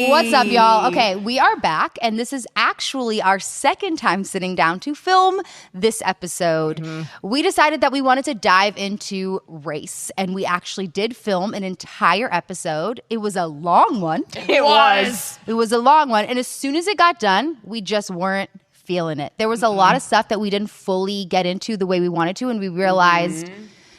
What's up, y'all? Okay, we are back, and this is actually our second time sitting down to film this episode. We decided that we wanted to dive into race, and we actually did film an entire episode. It was a long one. It was. It was a long one, and as soon as it got done, we just weren't feeling it. There was a lot of stuff that we didn't fully get into the way we wanted to, and we realized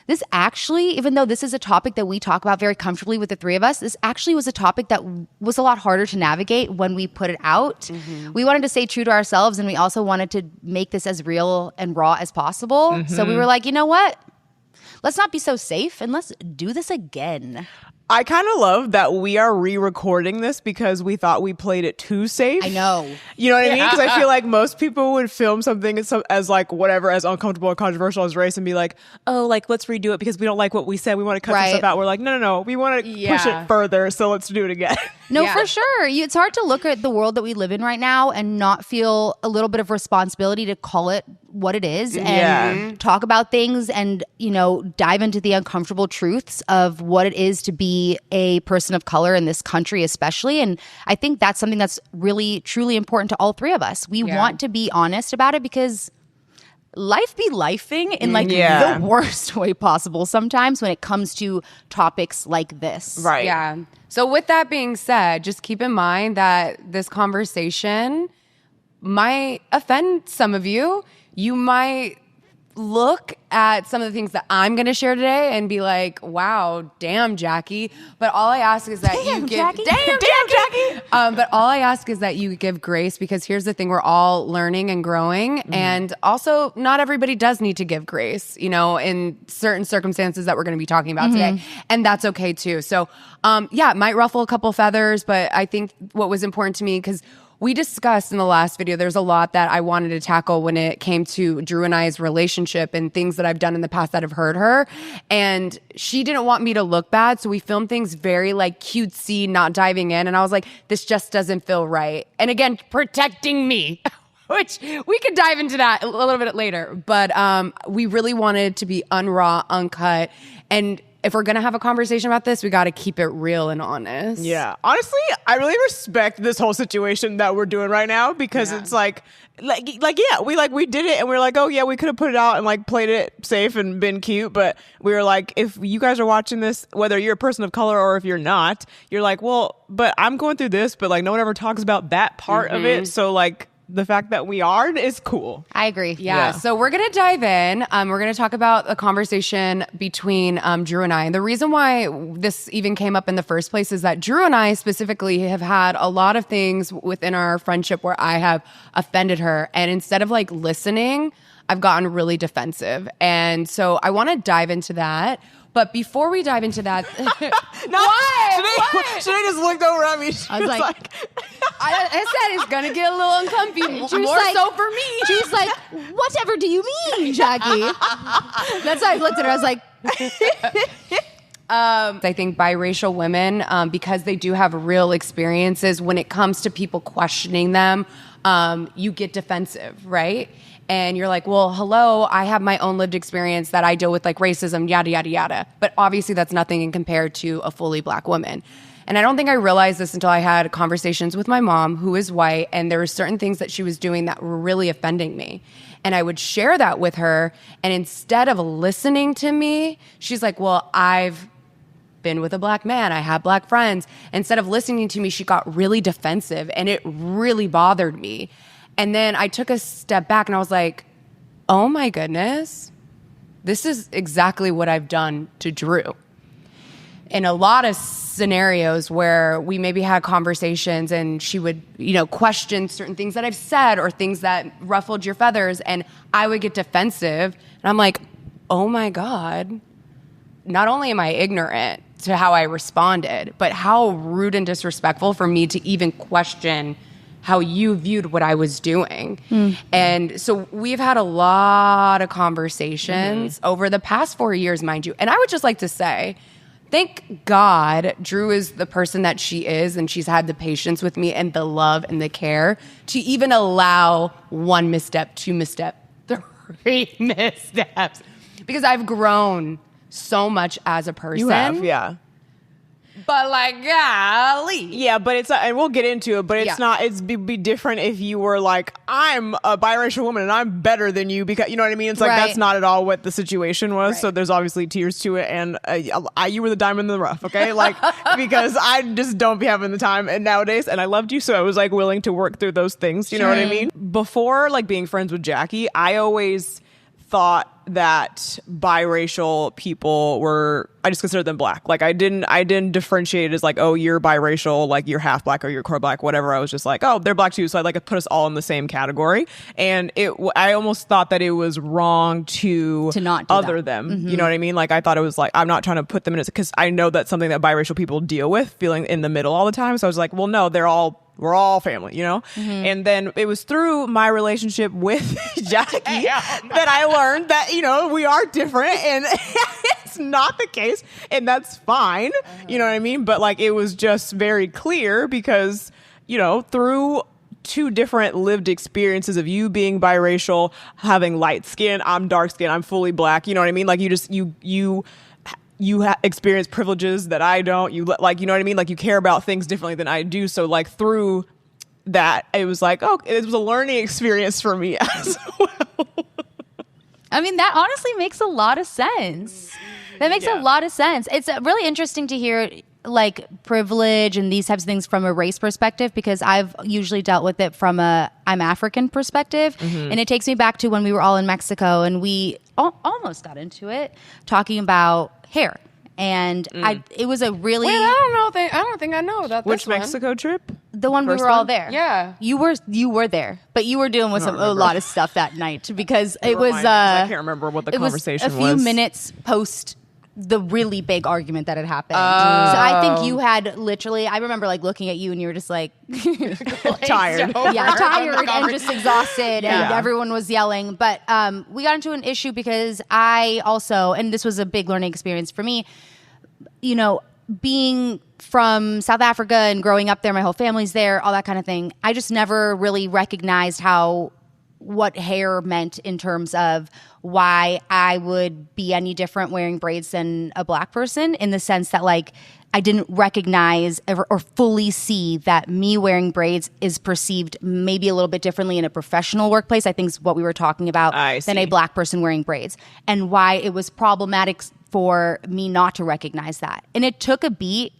this actually, even though this is a topic that we talk about very comfortably with the three of us, this actually was a topic that was a lot harder to navigate when we put it out. We wanted to stay true to ourselves, and we also wanted to make this as real and raw as possible. So we were like, you know what? Let's not be so safe, and let's do this again. I kind of love that we are re-recording this because we thought we played it too safe. I know. You know what I mean? Because I feel like most people would film something as like whatever, as uncomfortable or controversial as race and be like, oh, like let's redo it because we don't like what we said. We want to cut some stuff out. We're like, no. We want to push it further. So let's do it again. No, for sure. It's hard to look at the world that we live in right now and not feel a little bit of responsibility to call it what it is and talk about things and, you know, dive into the uncomfortable truths of what it is to be a person of color in this country, especially. And I think that's something that's really, truly important to all three of us. We want to be honest about it because life be lifing in like the worst way possible sometimes when it comes to topics like this. Right. Yeah. So with that being said, just keep in mind that this conversation might offend some of you. You might look at some of the things that I'm going to share today and be like, wow, damn, Jackie. But all I ask is that you give... Jackie. Damn, Jackie. But all I ask is that you give grace because here's the thing, we're all learning and growing. And also, not everybody does need to give grace, you know, in certain circumstances that we're going to be talking about today. And that's okay too. So, it might ruffle a couple feathers, but I think what was important to me, because we discussed in the last video, there's a lot that I wanted to tackle when it came to Drew and I's relationship and things that I've done in the past that have hurt her. And she didn't want me to look bad. So we filmed things very like cutesy, not diving in. And I was like, this just doesn't feel right. And again, protecting me, which we could dive into that a little bit later. But we really wanted to be unraw, uncut. And if we're going to have a conversation about this, we got to keep it real and honest. Yeah. Honestly, I really respect this whole situation that we're doing right now because it's we did it and we're like, oh yeah, we could have put it out and like played it safe and been cute. But we were like, if you guys are watching this, whether you're a person of color or if you're not, you're like, well, but I'm going through this, but like no one ever talks about that part of it. So like, the fact that we are is cool. I agree. Yeah. So we're going to dive in. We're going to talk about a conversation between Drew and I. And the reason why this even came up in the first place is that Drew and I specifically have had a lot of things within our friendship where I have offended her. And instead of like listening, I've gotten really defensive. And so I want to dive into that. But before we dive into that, Sinead just looked over at me. I was like I said it's gonna get a little uncomfortable. More like, so for me. She's like, whatever do you mean, Jackie? That's why I looked at her. I was like, I think biracial women, because they do have real experiences when it comes to people questioning them, you get defensive, right? And you're like, well, hello, I have my own lived experience that I deal with like racism, yada, yada, yada. But obviously that's nothing in compared to a fully black woman. And I don't think I realized this until I had conversations with my mom, who is white, and there were certain things that she was doing that were really offending me. And I would share that with her, and instead of listening to me, she's like, well, I've been with a black man, I have black friends. Instead of listening to me, she got really defensive, and it really bothered me. And then I took a step back and I was like, oh my goodness, this is exactly what I've done to Drew. In a lot of scenarios where we maybe had conversations and she would, you know, question certain things that I've said or things that ruffled your feathers, and I would get defensive. And I'm like, oh my God, not only am I ignorant to how I responded, but how rude and disrespectful for me to even question how you viewed what I was doing. And so we've had a lot of conversations over the past 4 years, mind you. And I would just like to say, thank God Drew is the person that she is, and she's had the patience with me and the love and the care to even allow one misstep, two misstep, three missteps. Because I've grown so much as a person. You have, yeah. But like, golly. Yeah, but it's and we'll get into it, but it's not. It's be different if you were like, I'm a biracial woman and I'm better than you because you know what I mean. It's like that's not at all what the situation was. So there's obviously tears to it, and you were the diamond in the rough, okay? Like because I just don't be having the time and nowadays, and I loved you, so I was like willing to work through those things. You know what I mean? Before like being friends with Jackie, I always thought that biracial people were, I just considered them black. Like I didn't differentiate it as like, oh, you're biracial, like you're half black or you're core black, whatever. I was just like, oh, they're black too. So I'd like to put us all in the same category. And I almost thought that it was wrong to not do other that. them. You know what I mean? Like I thought it was like, I'm not trying to put them in it because I know that's something that biracial people deal with, feeling in the middle all the time. So I was like, well, no, we're all family, you know? And then it was through my relationship with Jackie that I learned that, you know, we are different and it's not the case and that's fine. You know what I mean? But like, it was just very clear because, you know, through two different lived experiences of you being biracial, having light skin, I'm dark skin, I'm fully black. You know what I mean? Like you experience privileges that I don't. You like, you know what I mean? Like you care about things differently than I do. So like through that, it was like, oh, it was a learning experience for me as well. I mean, that honestly makes a lot of sense. That makes a lot of sense. It's really interesting to hear like privilege and these types of things from a race perspective, because I've usually dealt with it from I'm African perspective. And it takes me back to when we were all in Mexico and we almost got into it talking about hair. And it was a really... Wait, I don't think I know about Which this one. Mexico trip? The one we were all there. Yeah. You were there, but you were dealing with a lot of stuff that night because it was... I can't remember what the conversation was. A few minutes post the really big argument that had happened. So I think you had literally... I remember like looking at you and you were just like... tired. Tired and just exhausted and everyone was yelling. But we got into an issue because I also... And this was a big learning experience for me. You know, being from South Africa and growing up there, my whole family's there, all that kind of thing. I just never really recognized what hair meant in terms of why I would be any different wearing braids than a black person, in the sense that like I didn't recognize or fully see that me wearing braids is perceived maybe a little bit differently in a professional workplace, I think is what we were talking about, than a black person wearing braids, and why it was problematic for me not to recognize that. And it took a beat,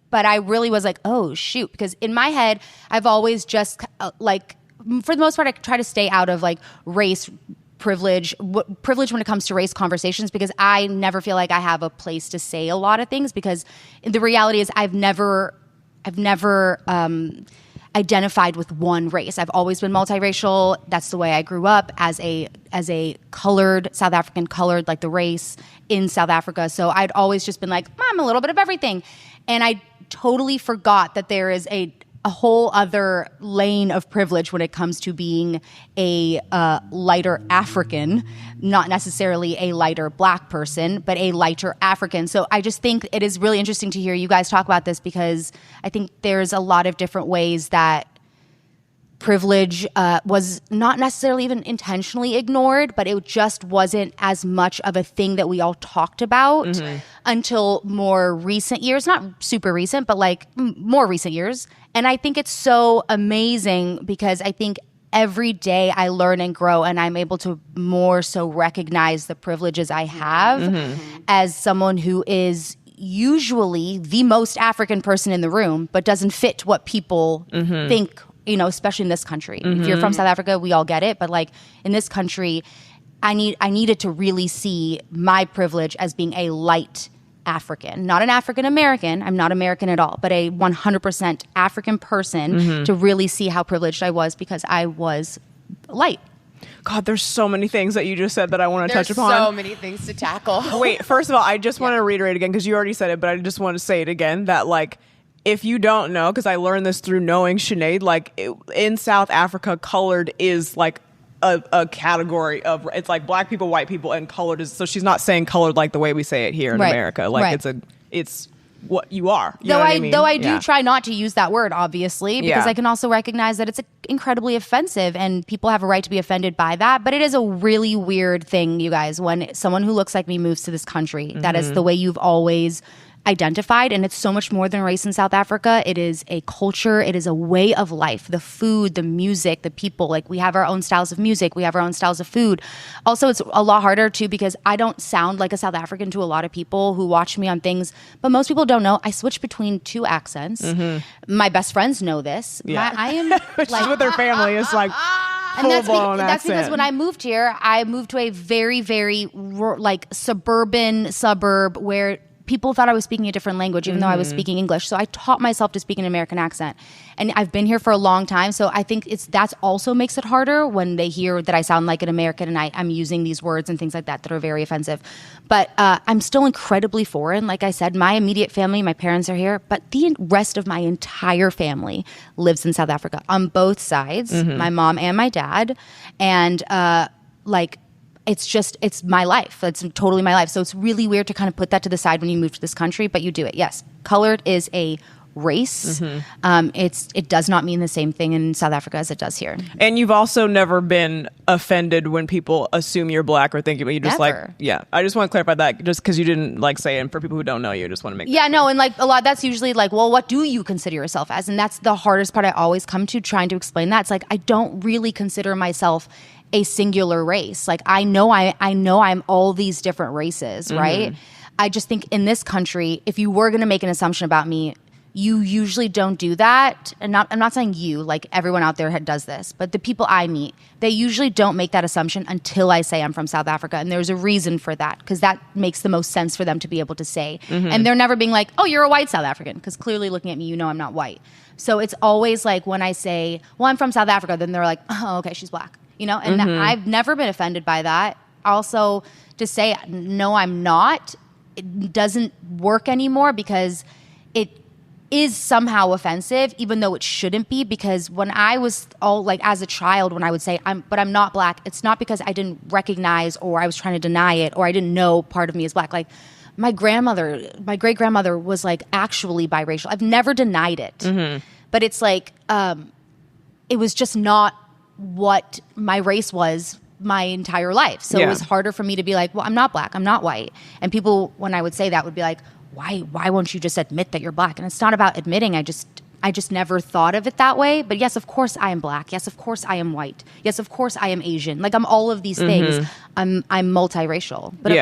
but I really was like, oh shoot, because in my head, I've always just like, for the most part, I try to stay out of like race privilege when it comes to race conversations, because I never feel like I have a place to say a lot of things, because the reality is I've never identified with one race. I've always been multiracial. That's the way I grew up, as a colored, South African colored, like the race in South Africa. So I'd always just been like, I'm a little bit of everything. And I totally forgot that there is a whole other lane of privilege when it comes to being a lighter African, not necessarily a lighter black person, but a lighter African. So I just think it is really interesting to hear you guys talk about this, because I think there's a lot of different ways that privilege was not necessarily even intentionally ignored, but it just wasn't as much of a thing that we all talked about until more recent years. Not super recent, but like more recent years. And I think it's so amazing, because I think every day I learn and grow, and I'm able to more so recognize the privileges I have as someone who is usually the most African person in the room, but doesn't fit what people think, you know, especially in this country. If you're from South Africa, we all get it. But like in this country, I needed to really see my privilege as being a light African, not an African American. I'm not American at all, but a 100% African person, to really see how privileged I was, because I was light. God, there's so many things that you just said that I want to touch upon. There's so many things to tackle. Wait, first of all, I just want to reiterate again, because you already said it, but I just want to say it again, that like, if you don't know, because I learned this through knowing Sinead, like in South Africa, colored is like a category of, it's like black people, white people, and colored is, so she's not saying colored like the way we say it here in America. Like it's what you are. You know what I mean? Though I do try not to use that word, obviously, because I can also recognize that it's incredibly offensive and people have a right to be offended by that. But it is a really weird thing, you guys, when someone who looks like me moves to this country. That is the way you've always identified, and it's so much more than race in South Africa. It is a culture, it is a way of life. The food, the music, the people, like we have our own styles of music, we have our own styles of food. Also, it's a lot harder too because I don't sound like a South African to a lot of people who watch me on things, but most people don't know I switch between 2 accents. My best friends know this. I am which is with their family. It's like and that's because when I moved here, I moved to a very, very like suburb where people thought I was speaking a different language, even though I was speaking English. So I taught myself to speak an American accent. And I've been here for a long time. So I think that's also makes it harder when they hear that I sound like an American and I'm using these words and things like that are very offensive. But I'm still incredibly foreign. Like I said, my immediate family, my parents are here, but the rest of my entire family lives in South Africa on both sides, my mom and my dad. And it's my life. It's totally my life. So it's really weird to kind of put that to the side when you move to this country, but you do it. Yes. Colored is a race. It does not mean the same thing in South Africa as it does here. And you've also never been offended when people assume you're black or think you just Never. I just want to clarify that just because you didn't say it, and for people who don't know you, I just want to make and like a lot, that's usually like, well, what do you consider yourself as? And that's the hardest part I always come to trying to explain that. It's like, I don't really consider myself a singular race. Like I know I'm all these different races, right? I just think in this country, if you were going to make an assumption about me, you usually don't do that. And I'm not saying you, like everyone out there does this, but the people I meet, they usually don't make that assumption until I say I'm from South Africa. And there's a reason for that, because that makes the most sense for them to be able to say. And they're never being like, oh, you're a white South African, because clearly looking at me, you know I'm not white. So it's always like when I say, well, I'm from South Africa, then they're like, oh, okay, she's black. And I've never been offended by that. Also, to say, no, I'm not, it doesn't work anymore because it is somehow offensive, even though it shouldn't be. Because when I was as a child, when I would say, I'm not black, it's not because I didn't recognize or I was trying to deny it or I didn't know part of me is black. Like my great grandmother was like actually biracial. I've never denied it, but it's like, it was just not what my race was my entire life. So it was harder for me to be like, well, I'm not black, I'm not white. And people, when I would say that, would be like, why won't you just admit that you're black? And it's not about admitting. I just never thought of it that way. But yes, of course I am black. Yes, of course I am white. Yes, of course I am Asian. Like I'm all of these things. I'm multiracial. But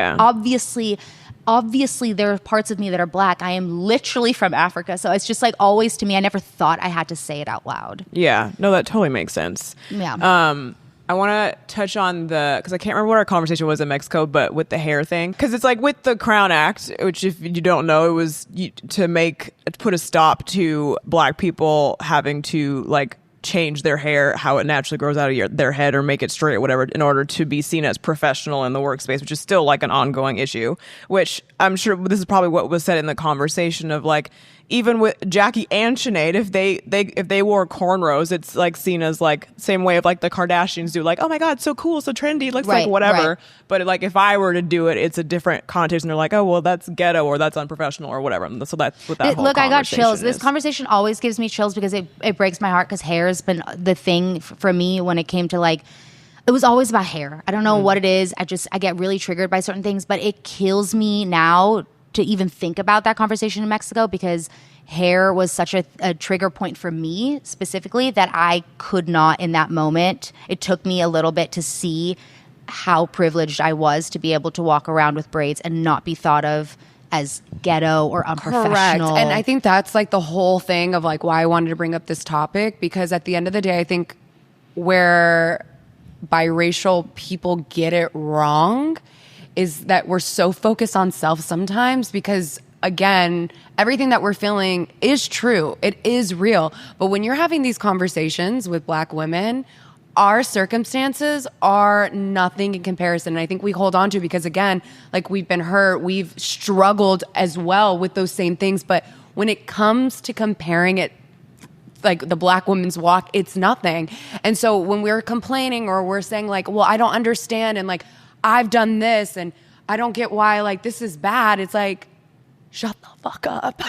obviously there are parts of me that are black. I am literally from Africa. So it's just like always to me, I never thought I had to say it out loud. Yeah, no, that totally makes sense. Yeah. I want to touch on because I can't remember what our conversation was in Mexico, but with the hair thing. Because it's like with the Crown Act, which if you don't know, it was to put a stop to black people having to like change their hair, how it naturally grows out of their head, or make it straight or whatever, in order to be seen as professional in the workspace, which is still like an ongoing issue, which I'm sure this is probably what was said in the conversation of like, even with Jackie and Sinead, if they wore cornrows, it's like seen as like same way of like the Kardashians do, like, oh my god, so cool, so trendy, looks like whatever. Right. But like if I were to do it, it's a different connotation. They're like, oh well, that's ghetto or that's unprofessional or whatever. So that's what that whole look. I got chills. Is. This conversation always gives me chills because it breaks my heart, because hair has been the thing for me when it came to like. It was always about hair. I don't know what it is. I get really triggered by certain things, but it kills me now to even think about that conversation in Mexico, because hair was such a trigger point for me specifically that I could not in that moment. It took me a little bit to see how privileged I was to be able to walk around with braids and not be thought of as ghetto or unprofessional. Correct. And I think that's like the whole thing of like why I wanted to bring up this topic, because at the end of the day, I think where biracial people get it wrong is that we're so focused on self sometimes, because again, everything that we're feeling is true. It is real. But when you're having these conversations with black women, our circumstances are nothing in comparison. And I think we hold on to, because again, like we've been hurt, we've struggled as well with those same things. But when it comes to comparing it, like the black woman's walk, it's nothing. And so when we're complaining or we're saying like, well, I don't understand, and like, I've done this and I don't get why like this is bad. It's like, shut the fuck up.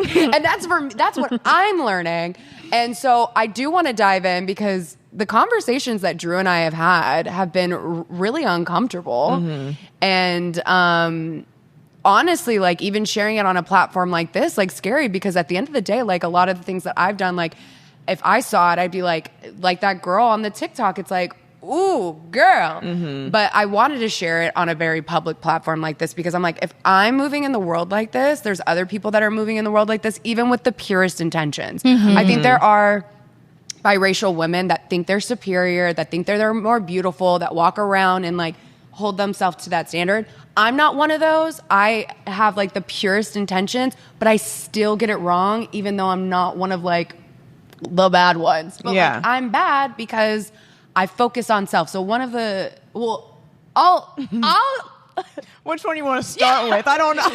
And that's what I'm learning. And so I do want to dive in, because the conversations that Drew and I have had have been really uncomfortable. And honestly, like even sharing it on a platform like this, like scary, because at the end of the day, like a lot of the things that I've done, like if I saw it, I'd be like that girl on the TikTok, it's like, ooh, girl. But I wanted to share it on a very public platform like this because I'm like, if I'm moving in the world like this, there's other people that are moving in the world like this, even with the purest intentions. I think there are biracial women that think they're superior, that think they're more beautiful, that walk around and like hold themselves to that standard. I'm not one of those. I have like the purest intentions, but I still get it wrong, even though I'm not one of like the bad ones. But like, I'm bad because I focus on self. So one of the, I'll which one you want to start with? I don't know.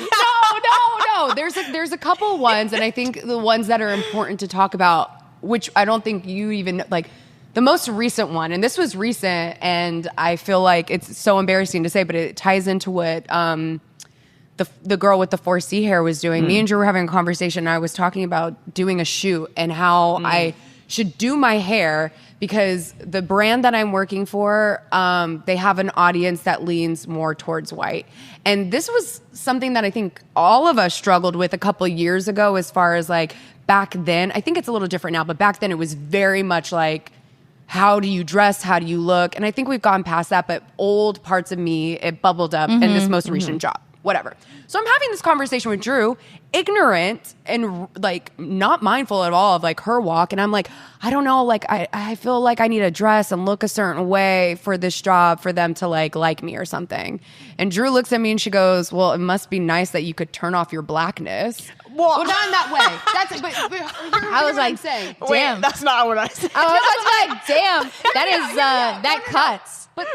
No. There's a couple ones, and I think the ones that are important to talk about, which I don't think you even like. The most recent one, and this was recent, and I feel like it's so embarrassing to say, but it ties into what the girl with the 4C hair was doing. Me and Drew were having a conversation, and I was talking about doing a shoot and how I should do my hair because the brand that I'm working for, they have an audience that leans more towards white. And this was something that I think all of us struggled with a couple years ago as far as like back then. I think it's a little different now, but back then it was very much like, how do you dress? How do you look? And I think we've gone past that, but old parts of me, it bubbled up in this most recent job, whatever. So I'm having this conversation with Drew, ignorant and like not mindful at all of like her walk. And I'm like, I don't know, like I feel like I need to dress and look a certain way for this job for them to like me or something. And Drew looks at me and she goes, well, it must be nice that you could turn off your blackness. Well, not in that way. That's but I was like, saying, damn. Wait, that's not what I said. I was like, damn, that is that cuts. But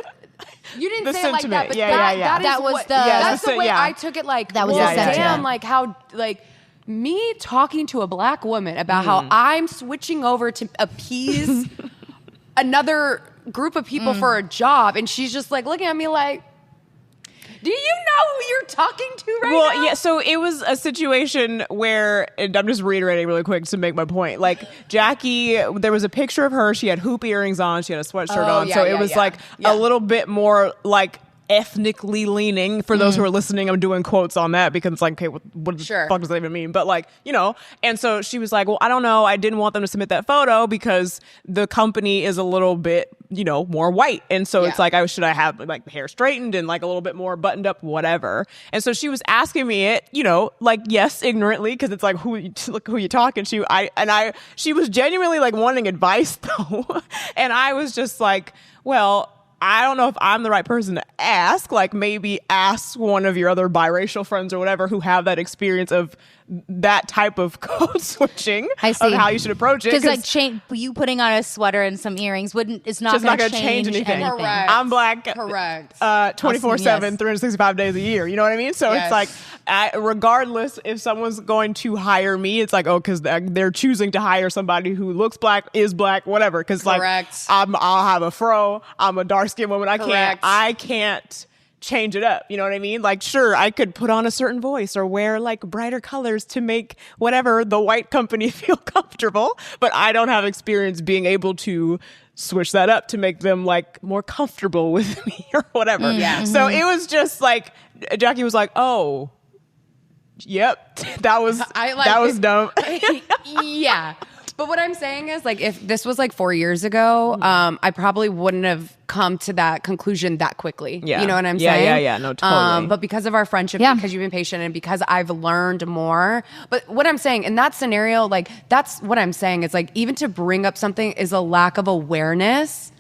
you didn't The say it like that. sentiment. But Yeah. That was that's the way yeah. I took it. Like that was well, the sentiment. damn, like how like me talking to a black woman about how I'm switching over to appease another group of people for a job, and she's just like looking at me like, do you know who you're talking to right now? Well, yeah, so it was a situation where, and I'm just reiterating really quick to make my point. Like, Jackie, there was a picture of her. She had hoop earrings on. She had a sweatshirt on. So it was like a little bit more like ethnically leaning. For those who are listening, I'm doing quotes on that because it's like, okay, what the fuck does that even mean? But like, you know, and so she was like, well, I don't know. I didn't want them to submit that photo because the company is a little bit, you know, more white. And so it's like, should I have like the hair straightened and like a little bit more buttoned up, whatever. And so she was asking me it, you know, like, yes, ignorantly, because it's like, look who you talking to. She was genuinely like wanting advice though. And I was just like, well, I don't know if I'm the right person to ask. Like, maybe ask one of your other biracial friends or whatever who have that experience of that type of code switching of how you should approach it. Because like you putting on a sweater and some earrings it's not going to change anything. Correct. I'm black. Correct. 24/7, 365 days a year. You know what I mean? So it's like, regardless if someone's going to hire me, it's like, oh, because they're choosing to hire somebody who looks black, is black, whatever. Because like, I'll have a fro. I'm a dark skinned woman. I can't change it up. You know what I mean? Like, sure, I could put on a certain voice or wear like brighter colors to make whatever the white company feel comfortable, but I don't have experience being able to switch that up to make them like more comfortable with me or whatever. So it was just like, Jackie was like, oh, yep, that was dumb. Yeah. But what I'm saying is, like, if this was like 4 years ago, I probably wouldn't have come to that conclusion that quickly. Yeah. You know what I'm saying? Yeah. No, totally. But because of our friendship, because you've been patient and because I've learned more. But what I'm saying in that scenario, like, that's what I'm saying is like, even to bring up something is a lack of awareness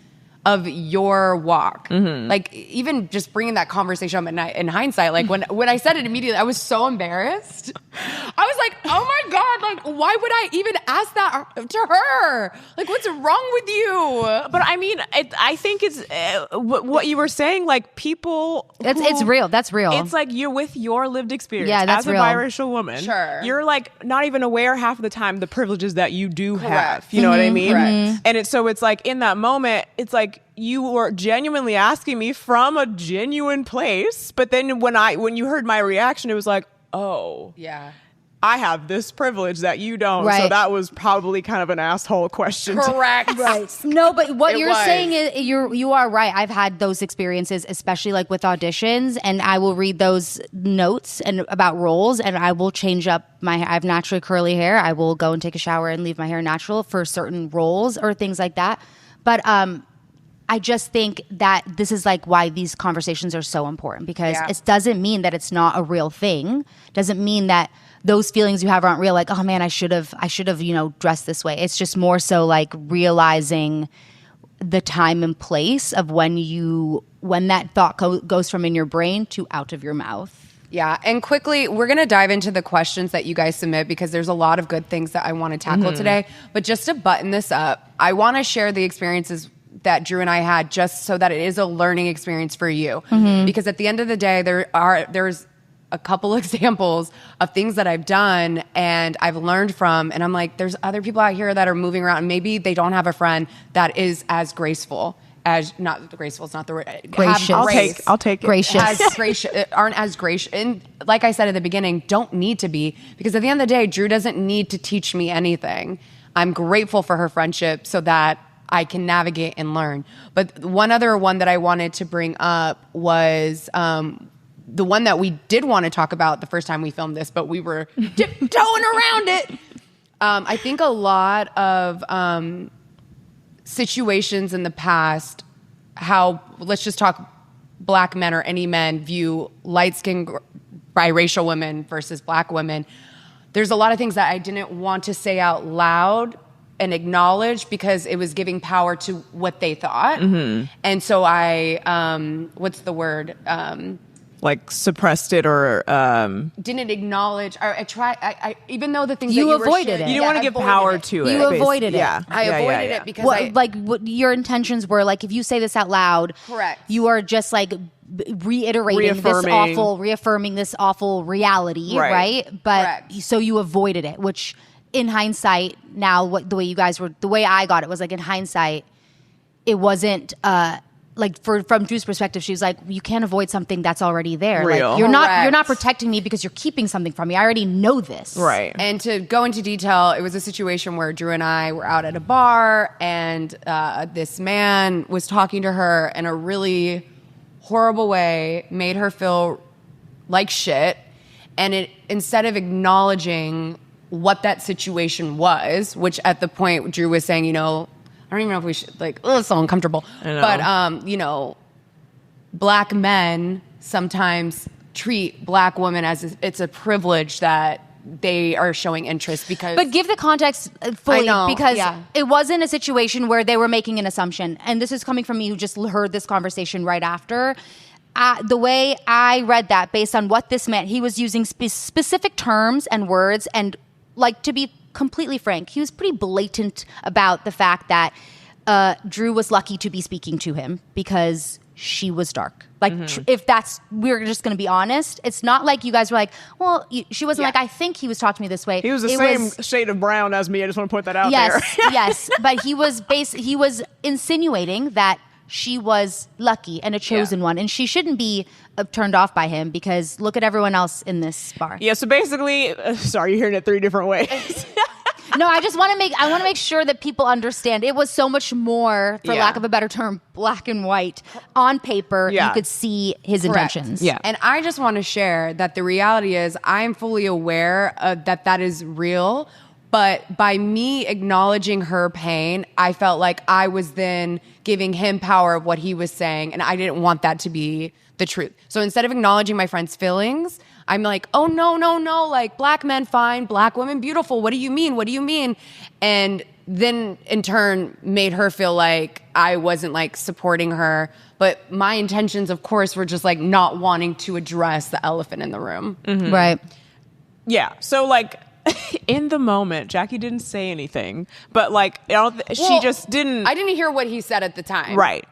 of your walk. Like, even just bringing that conversation up in hindsight, like when I said it immediately, I was so embarrassed. I was like, oh my God, like, why would I even ask that to her? Like, what's wrong with you? But I mean, I think it's what you were saying, like, people. It's real. That's real. It's like you're with your lived experience. Yeah, that's as a real. biracial woman. Sure. You're like not even aware half of the time the privileges that you do have. You know what I mean? Correct. And it's like in that moment, it's like you were genuinely asking me from a genuine place. But then when you heard my reaction, it was like, oh. Yeah. I have this privilege that you don't. Right. So that was probably kind of an asshole question. Correct. Right. No, but what you're was. saying is you are right. I've had those experiences, especially like with auditions, and I will read those notes and about roles, and I will change up I have naturally curly hair. I will go and take a shower and leave my hair natural for certain roles or things like that. But I just think that this is like why these conversations are so important, because it doesn't mean that it's not a real thing. Doesn't mean that those feelings you have aren't real. Like, oh man, I should have, dressed this way. It's just more so like realizing the time and place of when that thought goes from in your brain to out of your mouth. Yeah, and quickly, we're going to dive into the questions that you guys submit, because there's a lot of good things that I want to tackle today. But just to button this up, I want to share the experiences that Drew and I had, just so that it is a learning experience for you. Because at the end of the day, there's a couple examples of things that I've done and I've learned from, and I'm like, there's other people out here that are moving around, and maybe they don't have a friend that is as graceful as, not graceful, it's not the word. Gracious. I'll take it. Gracious. Aren't as gracious. And like I said at the beginning, don't need to be, because at the end of the day, Drew doesn't need to teach me anything. I'm grateful for her friendship so that I can navigate and learn. But one other one that I wanted to bring up was the one that we did want to talk about the first time we filmed this, but we were tiptoeing around it. I think a lot of situations in the past, how, let's just talk black men or any men view light-skinned biracial women versus black women. There's a lot of things that I didn't want to say out loud and acknowledge, because it was giving power to what they thought. And so I, what's the word? Like suppressed it or didn't acknowledge, or I even though the things You that you avoided were sharing, it. you don't want to give power to it. You avoided it. Yeah. I avoided it because what your intentions were, like if you say this out loud, Correct. you are just like reaffirming this awful reality, right? But Correct. so you avoided it, which in hindsight, now the way I got it was like, in hindsight, it wasn't like from Drew's perspective, she was like, you can't avoid something that's already there. Real. Like you're Correct. not protecting me because you're keeping something from me. I already know this. Right. And to go into detail, it was a situation where Drew and I were out at a bar, and this man was talking to her in a really horrible way, made her feel like shit. And it, instead of acknowledging what that situation was, which at the point Drew was saying, I don't even know if we should, like, oh, it's so uncomfortable. But, black men sometimes treat black women as it's a privilege that they are showing interest because. But give the context fully, because yeah. it wasn't a situation where they were making an assumption. And this is coming from me who just heard this conversation right after. The way I read that, based on what this meant, he was using specific terms and words, and like, to be completely frank, he was pretty blatant about the fact that Drew was lucky to be speaking to him because she was dark. Like, if we're just going to be honest, it's not like you guys were like, well, she wasn't like, I think he was talking to me this way. He was the same shade of brown as me. I just want to put that out there. Yes. But he was insinuating that she was lucky and a chosen one, and she shouldn't be turned off by him, because look at everyone else in this bar. Yeah. So basically, sorry, you're hearing it 3 different ways. No, I want to make sure that people understand. It was so much more, for lack of a better term, black and white. On paper, you could see his intentions. Yeah. And I just want to share that the reality is I'm fully aware that is real. But by me acknowledging her pain, I felt like I was then giving him power of what he was saying. And I didn't want that to be the truth. So instead of acknowledging my friend's feelings, I'm like, oh, no. Like, black men fine, black women beautiful. What do you mean? And then in turn made her feel like I wasn't like supporting her. But my intentions, of course, were just like not wanting to address the elephant in the room. Right. Yeah. So like, in the moment, Jackie didn't say anything, but like, she just didn't. I didn't hear what he said at the time. Right.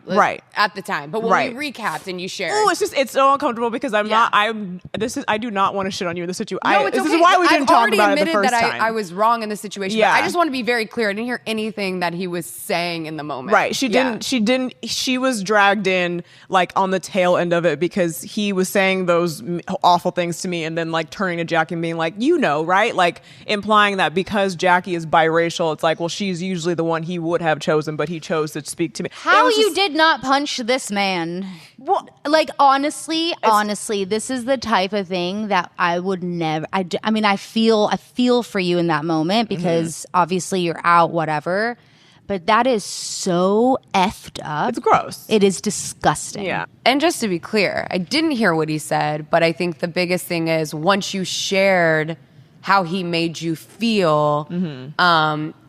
At the time. But when we recapped and you shared. Oh, it's so uncomfortable because I do not want to shit on you in this situation. No, it's okay. This is why we didn't talk about it the first that time. I was wrong in this situation. Yeah. But I just want to be very clear. I didn't hear anything that he was saying in the moment. Right. She was dragged in like on the tail end of it because he was saying those awful things to me and then like turning to Jackie and being like, right? Like implying that because Jackie is biracial, it's like, well, she's usually the one he would have chosen, but he chose to speak to me. How you did not punch this man? Well, like honestly, this is the type of thing that I would never. I mean, I feel for you in that moment because obviously you're out, whatever. But that is so effed up. It's gross. It is disgusting. Yeah. And just to be clear, I didn't hear what he said, but I think the biggest thing is once you shared how he made you feel,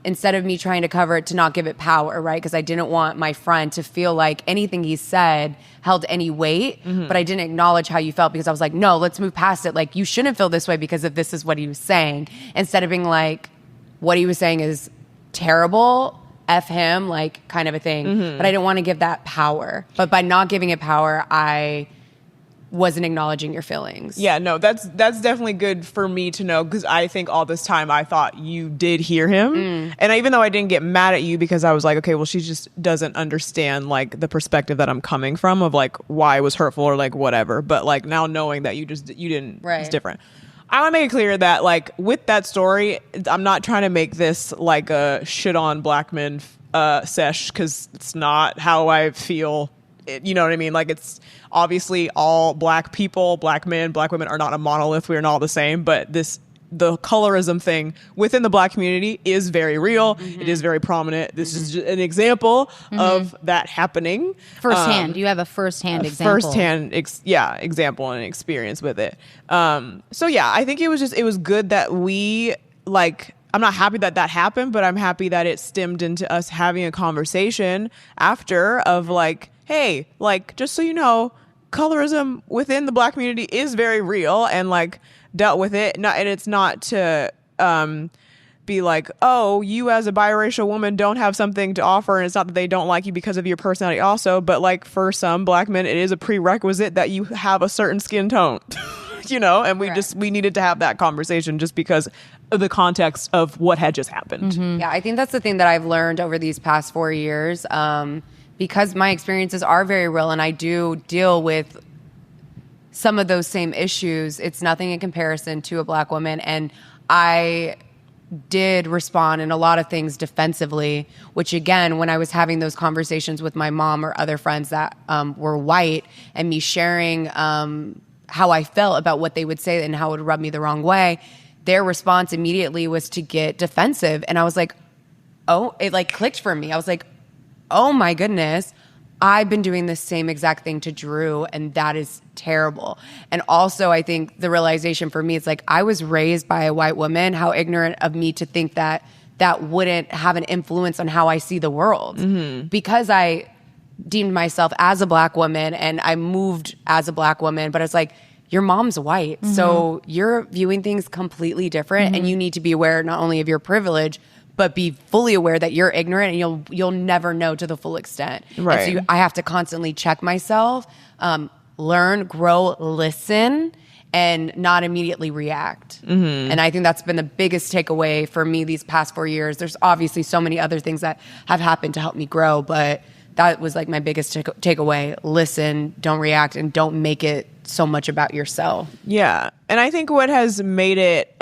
instead of me trying to cover it, to not give it power, right? Because I didn't want my friend to feel like anything he said held any weight, but I didn't acknowledge how you felt because I was like, no, let's move past it. Like, you shouldn't feel this way because if this is what he was saying, instead of being like, what he was saying is terrible, F him, like kind of a thing. But I didn't want to give that power. But by not giving it power, I wasn't acknowledging your feelings. Yeah, no, that's definitely good for me to know because I think all this time I thought you did hear him. And even though I didn't get mad at you because I was like, okay, well, she just doesn't understand like the perspective that I'm coming from of like why it was hurtful or like whatever. But like now knowing that you didn't, it's different. I want to make it clear that like with that story, I'm not trying to make this like a shit on black men sesh because it's not how I feel. You know what I mean? Like it's obviously all black people, black men, black women are not a monolith. We are not all the same. But the colorism thing within the black community is very real. It is very prominent. This is just an example of that happening. Firsthand. You have a firsthand example. Example and experience with it. So yeah, I think it was good that we like, I'm not happy that happened, but I'm happy that it stemmed into us having a conversation after of like, hey, like, just so you know, colorism within the black community is very real and like dealt with it. And it's not to be like, oh, you as a biracial woman don't have something to offer. And it's not that they don't like you because of your personality also. But like for some black men, it is a prerequisite that you have a certain skin tone, and we needed to have that conversation just because of the context of what had just happened. Yeah, I think that's the thing that I've learned over these past 4 years. Because my experiences are very real and I do deal with some of those same issues, it's nothing in comparison to a black woman. And I did respond in a lot of things defensively, which again, when I was having those conversations with my mom or other friends that were white and me sharing how I felt about what they would say and how it would rub me the wrong way, their response immediately was to get defensive. And I was like, oh, it like clicked for me. I was like, oh my goodness, I've been doing the same exact thing to Drew, and that is terrible. And also, I think the realization for me, it's like I was raised by a white woman. How ignorant of me to think that that wouldn't have an influence on how I see the world. Because I deemed myself as a black woman and I moved as a black woman, but it's like, your mom's white, so you're viewing things completely different, and you need to be aware not only of your privilege, but be fully aware that you're ignorant and you'll never know to the full extent. Right. And so I have to constantly check myself, learn, grow, listen, and not immediately react. And I think that's been the biggest takeaway for me these past 4 years. There's obviously so many other things that have happened to help me grow, but that was like my biggest takeaway. Listen, don't react, and don't make it so much about yourself. Yeah. And I think what has made it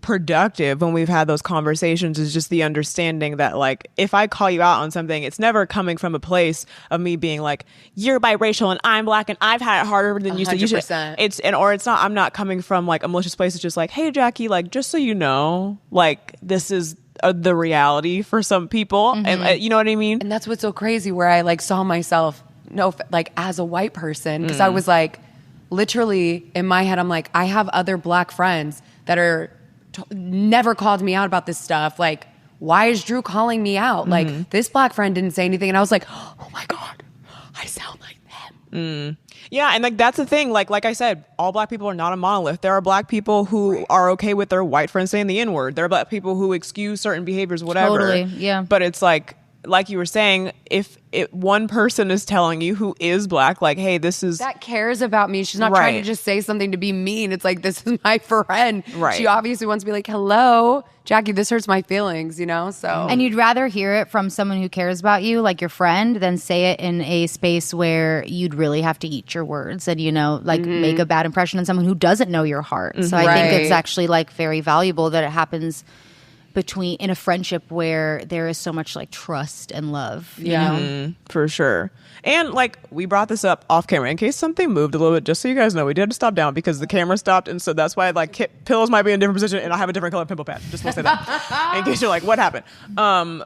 productive when we've had those conversations is just the understanding that like if I call you out on something, it's never coming from a place of me being like, you're biracial and I'm black and I've had it harder than you. So you should. It's not, I'm not coming from like a malicious place. It's just like, hey Jackie, like just so you know, like this is the reality for some people. And you know what I mean? And that's what's so crazy, where I like saw myself like as a white person, because I was like, literally in my head, I'm like, I have other black friends that are never called me out about this stuff. Like, why is Drew calling me out? Like, this black friend didn't say anything. And I was like, oh my God, I sound like them. Yeah, and like that's the thing. Like I said, all black people are not a monolith. There are black people who are okay with their white friends saying the N-word. There are black people who excuse certain behaviors, whatever. Totally, yeah. But it's like you were saying, if one person is telling you who is black, like, hey, this is that cares about me. She's not trying to just say something to be mean. It's like, this is my friend. Right. She obviously wants to be like, hello, Jackie, this hurts my feelings, you know? So And you'd rather hear it from someone who cares about you, like your friend, than say it in a space where you'd really have to eat your words and, you know, like make a bad impression on someone who doesn't know your heart. So I think it's actually like very valuable that it happens in a friendship where there is so much like trust and love, you know? For sure. And like we brought this up off camera in case something moved a little bit, just so you guys know, we did stop down because the camera stopped. And so that's why like pillows might be in a different position and I have a different color pimple pad. Just want to say that in case you're like, what happened?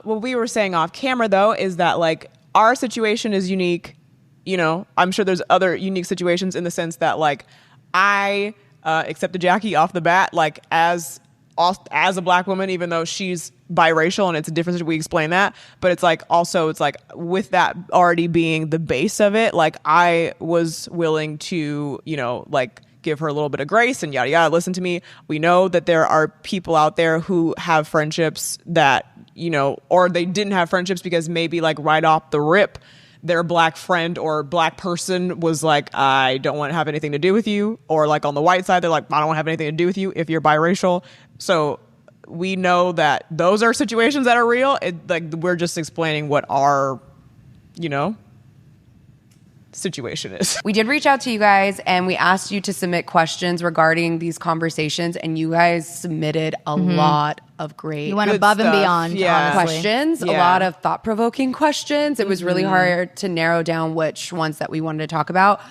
What we were saying off camera though, is that like our situation is unique. You know, I'm sure there's other unique situations in the sense that like I accepted Jackie off the bat, like as a black woman, even though she's biracial and it's a difference, we explain that, but it's like also it's like with that already being the base of it, like I was willing to, you know, like give her a little bit of grace and yada yada, listen to me. We know that there are people out there who have friendships that, you know, or they didn't have friendships because maybe like right off the rip their black friend or black person was like, I don't want to have anything to do with you. Or like on the white side, they're like, I don't want to have anything to do with you if you're biracial. So we know that those are situations that are real. Like we're just explaining what our, you know, situation is. we did reach out to you guys and we asked you to submit questions regarding these conversations, and you guys submitted a lot of great You went above and beyond, honestly. questions, a lot of thought-provoking questions. It was really hard to narrow down which ones that we wanted to talk about.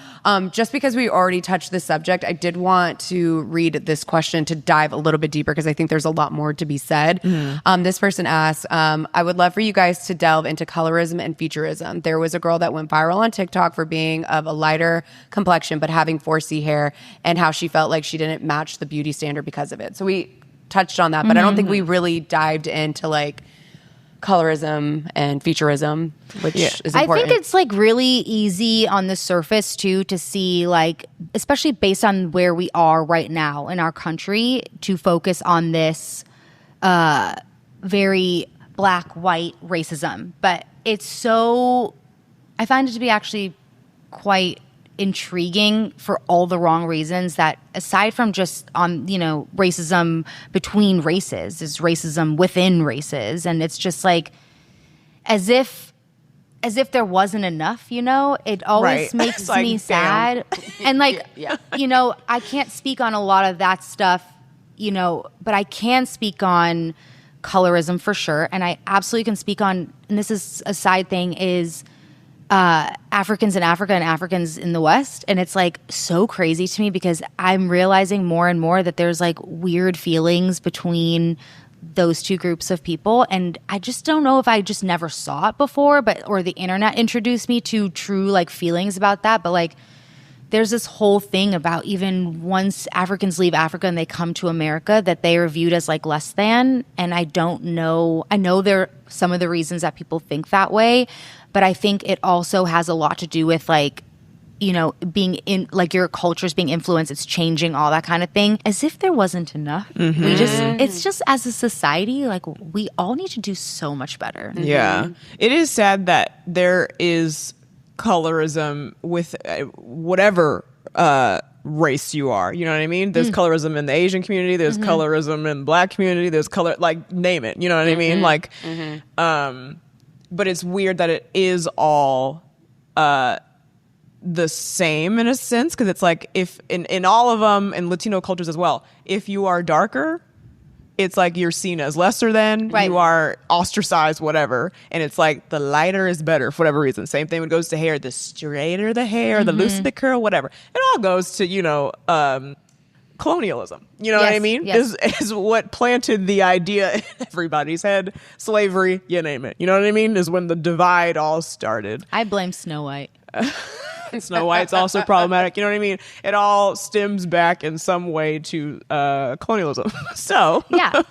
Just because we already touched the subject, I did want to read this question to dive a little bit deeper because I think there's a lot more to be said. This person asked, I would love for you guys to delve into colorism and featurism. There was a girl that went viral on TikTok for being of a lighter complexion but having 4C hair, and how she felt like she didn't match the beauty standard because of it. So we touched on that, but I don't think we really dived into like colorism and featurism, which is important. I think it's like really easy on the surface too to see, like, especially based on where we are right now in our country, to focus on this very black-white racism. But it's so, I find it to be actually quite intriguing for all the wrong reasons, that aside from just on, you know, racism between races, is racism within races. And it's just like as if there wasn't enough, you know. It always makes like, me sad. And like you know, I can't speak on a lot of that stuff, you know, but I can speak on colorism for sure. And I absolutely can speak on, and this is a side thing, is Africans in Africa and Africans in the West. And it's like so crazy to me because I'm realizing more and more that there's like weird feelings between those two groups of people. And I just don't know if I just never saw it before, or the internet introduced me to true like feelings about that. But like there's this whole thing about even once Africans leave Africa and they come to America, that they are viewed as like less than. And I don't know. I know there are some of the reasons that people think that way, but I think it also has a lot to do with like, you know, being in like your culture's being influenced, it's changing, all that kind of thing. As if there wasn't enough. It's just as a society, like we all need to do so much better. Yeah. It is sad that there is colorism with whatever race you are. You know what I mean? There's colorism in the Asian community. There's colorism in the black community. There's color, like name it. You know what I mean? Like, but it's weird that it is all the same in a sense, because it's like if in all of them, and Latino cultures as well, if you are darker, it's like you're seen as lesser than, you are ostracized, whatever. And it's like the lighter is better for whatever reason. Same thing when it goes to hair. The straighter the hair, the looser the curl, whatever. It all goes to, you know, colonialism. You know what I mean? Is what planted the idea in everybody's head. Slavery, you name it. You know what I mean? Is when the divide all started. I blame Snow White. Snow White's also problematic. You know what I mean? It all stems back in some way to colonialism. So yeah,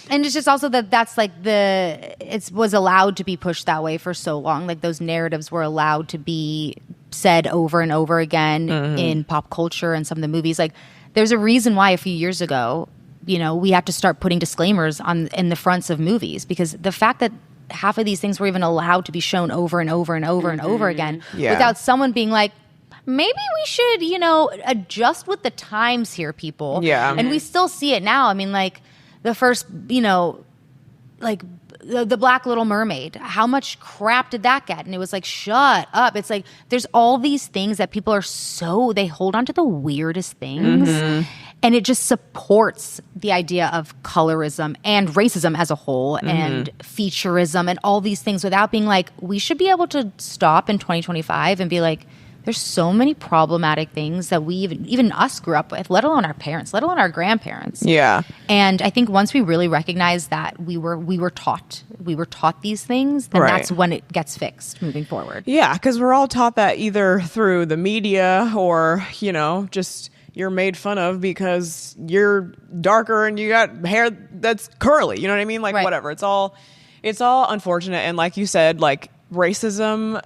and it's just also that's like it was allowed to be pushed that way for so long. Like those narratives were allowed to be said over and over again in pop culture and some of the movies. Like, there's a reason why a few years ago, we had to start putting disclaimers in the fronts of movies, because the fact that half of these things were even allowed to be shown over and over and over and over again without someone being like, maybe we should, adjust with the times here, people. Yeah. And we still see it now. I mean, like, the first, like the Black Little Mermaid, how much crap did that get? And it was like, shut up. It's like, there's all these things that people are they hold on to the weirdest things. And it just supports the idea of colorism and racism as a whole and featurism and all these things, without being like, we should be able to stop in 2025 and be like, there's so many problematic things that we even us grew up with, let alone our parents, let alone our grandparents. Yeah. And I think once we really recognize that we were taught these things, then that's when it gets fixed moving forward. Yeah, because we're all taught that either through the media or, just you're made fun of because you're darker and you got hair that's curly. You know what I mean? Like, whatever. It's all unfortunate. And like you said, like, racism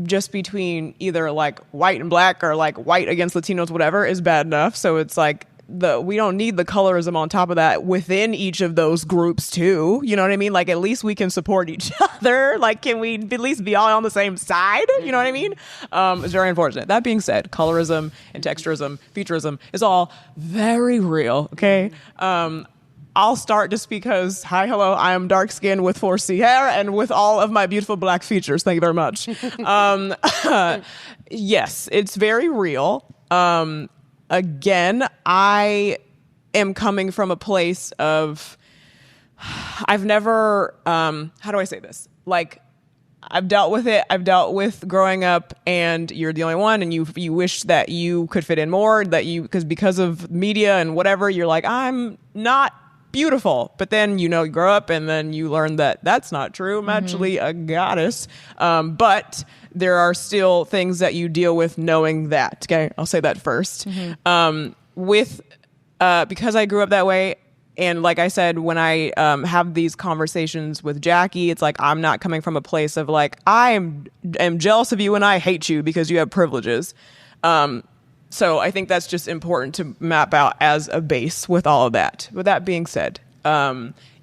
just between either like white and black or like white against Latinos, whatever, is bad enough. So it's like we don't need the colorism on top of that within each of those groups too. You know what I mean? Like, at least we can support each other. Like, can we at least be all on the same side? You know what I mean? It's very unfortunate. That being said, colorism and texturism, featurism is all very real. Okay. I'll start just because, hi, hello, I am dark skinned with 4C hair and with all of my beautiful black features. Thank you very much. Yes, it's very real. Again, I am coming from a place of, I've never, how do I say this? Like, I've dealt with it. I've dealt with growing up and you're the only one and you wish that you could fit in more, because of media and whatever, you're like, I'm not beautiful. But then, you grow up and then you learn that that's not true. I'm actually a goddess. But there are still things that you deal with knowing that. Okay. I'll say that first. Because I grew up that way. And like I said, when I have these conversations with Jackie, it's like, I'm not coming from a place of like, I am jealous of you and I hate you because you have privileges. So I think that's just important to map out as a base with all of that. With that being said,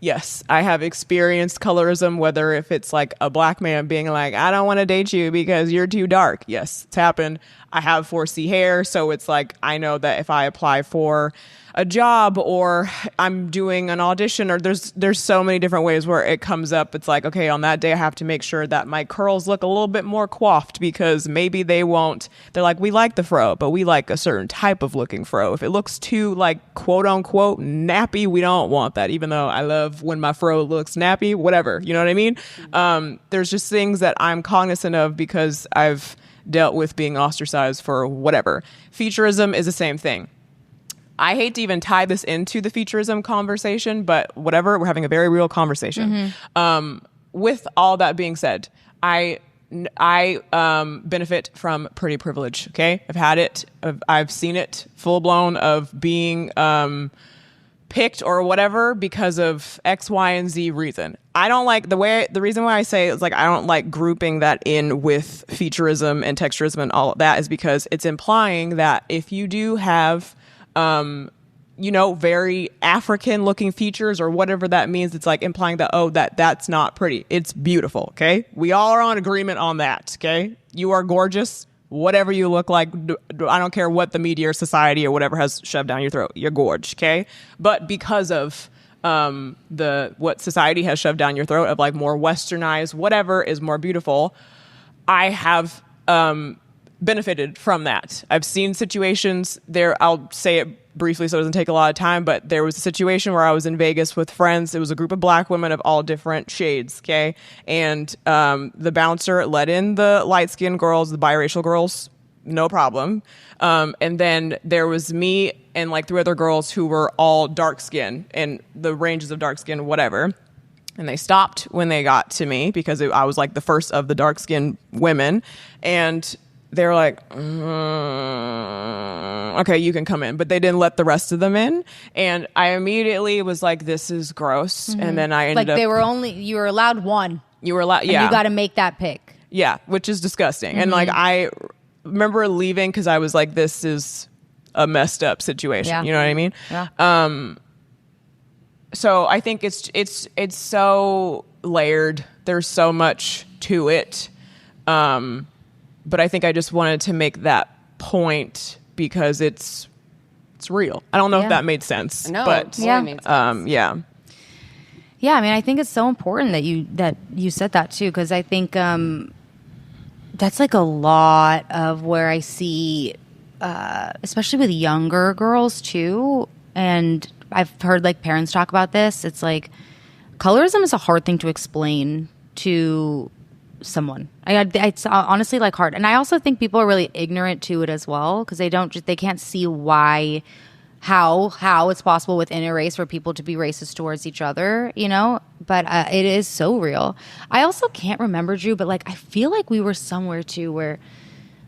yes, I have experienced colorism, whether if it's like a black man being like, I don't want to date you because you're too dark. Yes, it's happened. I have 4C hair. So it's like, I know that if I apply for a job or I'm doing an audition, or there's so many different ways where it comes up. It's like, okay, on that day I have to make sure that my curls look a little bit more coiffed, because maybe they're like, we like the fro, but we like a certain type of looking fro. If it looks too like quote unquote nappy, we don't want that, even though I love when my fro looks nappy, whatever, you know what I mean? There's just things that I'm cognizant of because I've dealt with being ostracized for whatever. Featurism is the same thing. I hate to even tie this into the featurism conversation, but whatever, we're having a very real conversation. With all that being said, I benefit from pretty privilege. Okay. I've had it. I've seen it full blown of being, picked or whatever because of X, Y, and Z reason. I don't like the reason why I say it's like, I don't like grouping that in with featurism and texturism and all of that is because it's implying that if you do have, very African looking features or whatever that means, it's like implying that, that's not pretty. It's beautiful. Okay. We all are on agreement on that. Okay. You are gorgeous. Whatever you look like, I don't care what the media or society or whatever has shoved down your throat. You're gorgeous. Okay. But because of, what society has shoved down your throat of like more westernized, whatever is more beautiful, I have, benefited from that. I've seen situations there. I'll say it briefly so it doesn't take a lot of time, but there was a situation where I was in Vegas with friends. It was a group of black women of all different shades. Okay. And, the bouncer let in the light-skinned girls, the biracial girls, no problem. And then there was me and like 3 other girls who were all dark skin and the ranges of dark skin, whatever. And they stopped when they got to me because I was like the first of the dark skinned women. And they were like, okay, you can come in. But they didn't let the rest of them in. And I immediately was like, this is gross. And then I ended up... you were allowed one. You were allowed, yeah. And you got to make that pick. Yeah, which is disgusting. And like, remember leaving because I was like, this is a messed up situation. Yeah. You know what I mean? Yeah. So I think it's so layered. There's so much to it. But I think I just wanted to make that point because it's real. I don't know if that made sense. No, but totally made sense. yeah. Yeah, I mean, I think it's so important that you said that too, because I think that's like a lot of where I see, especially with younger girls too, and I've heard like parents talk about this. It's like colorism is a hard thing to explain to someone. It's honestly like hard, and I also think people are really ignorant to it as well because they can't see why. How it's possible within a race for people to be racist towards each other, you know? But it is so real. I also can't remember, Drew, but like I feel like we were somewhere too where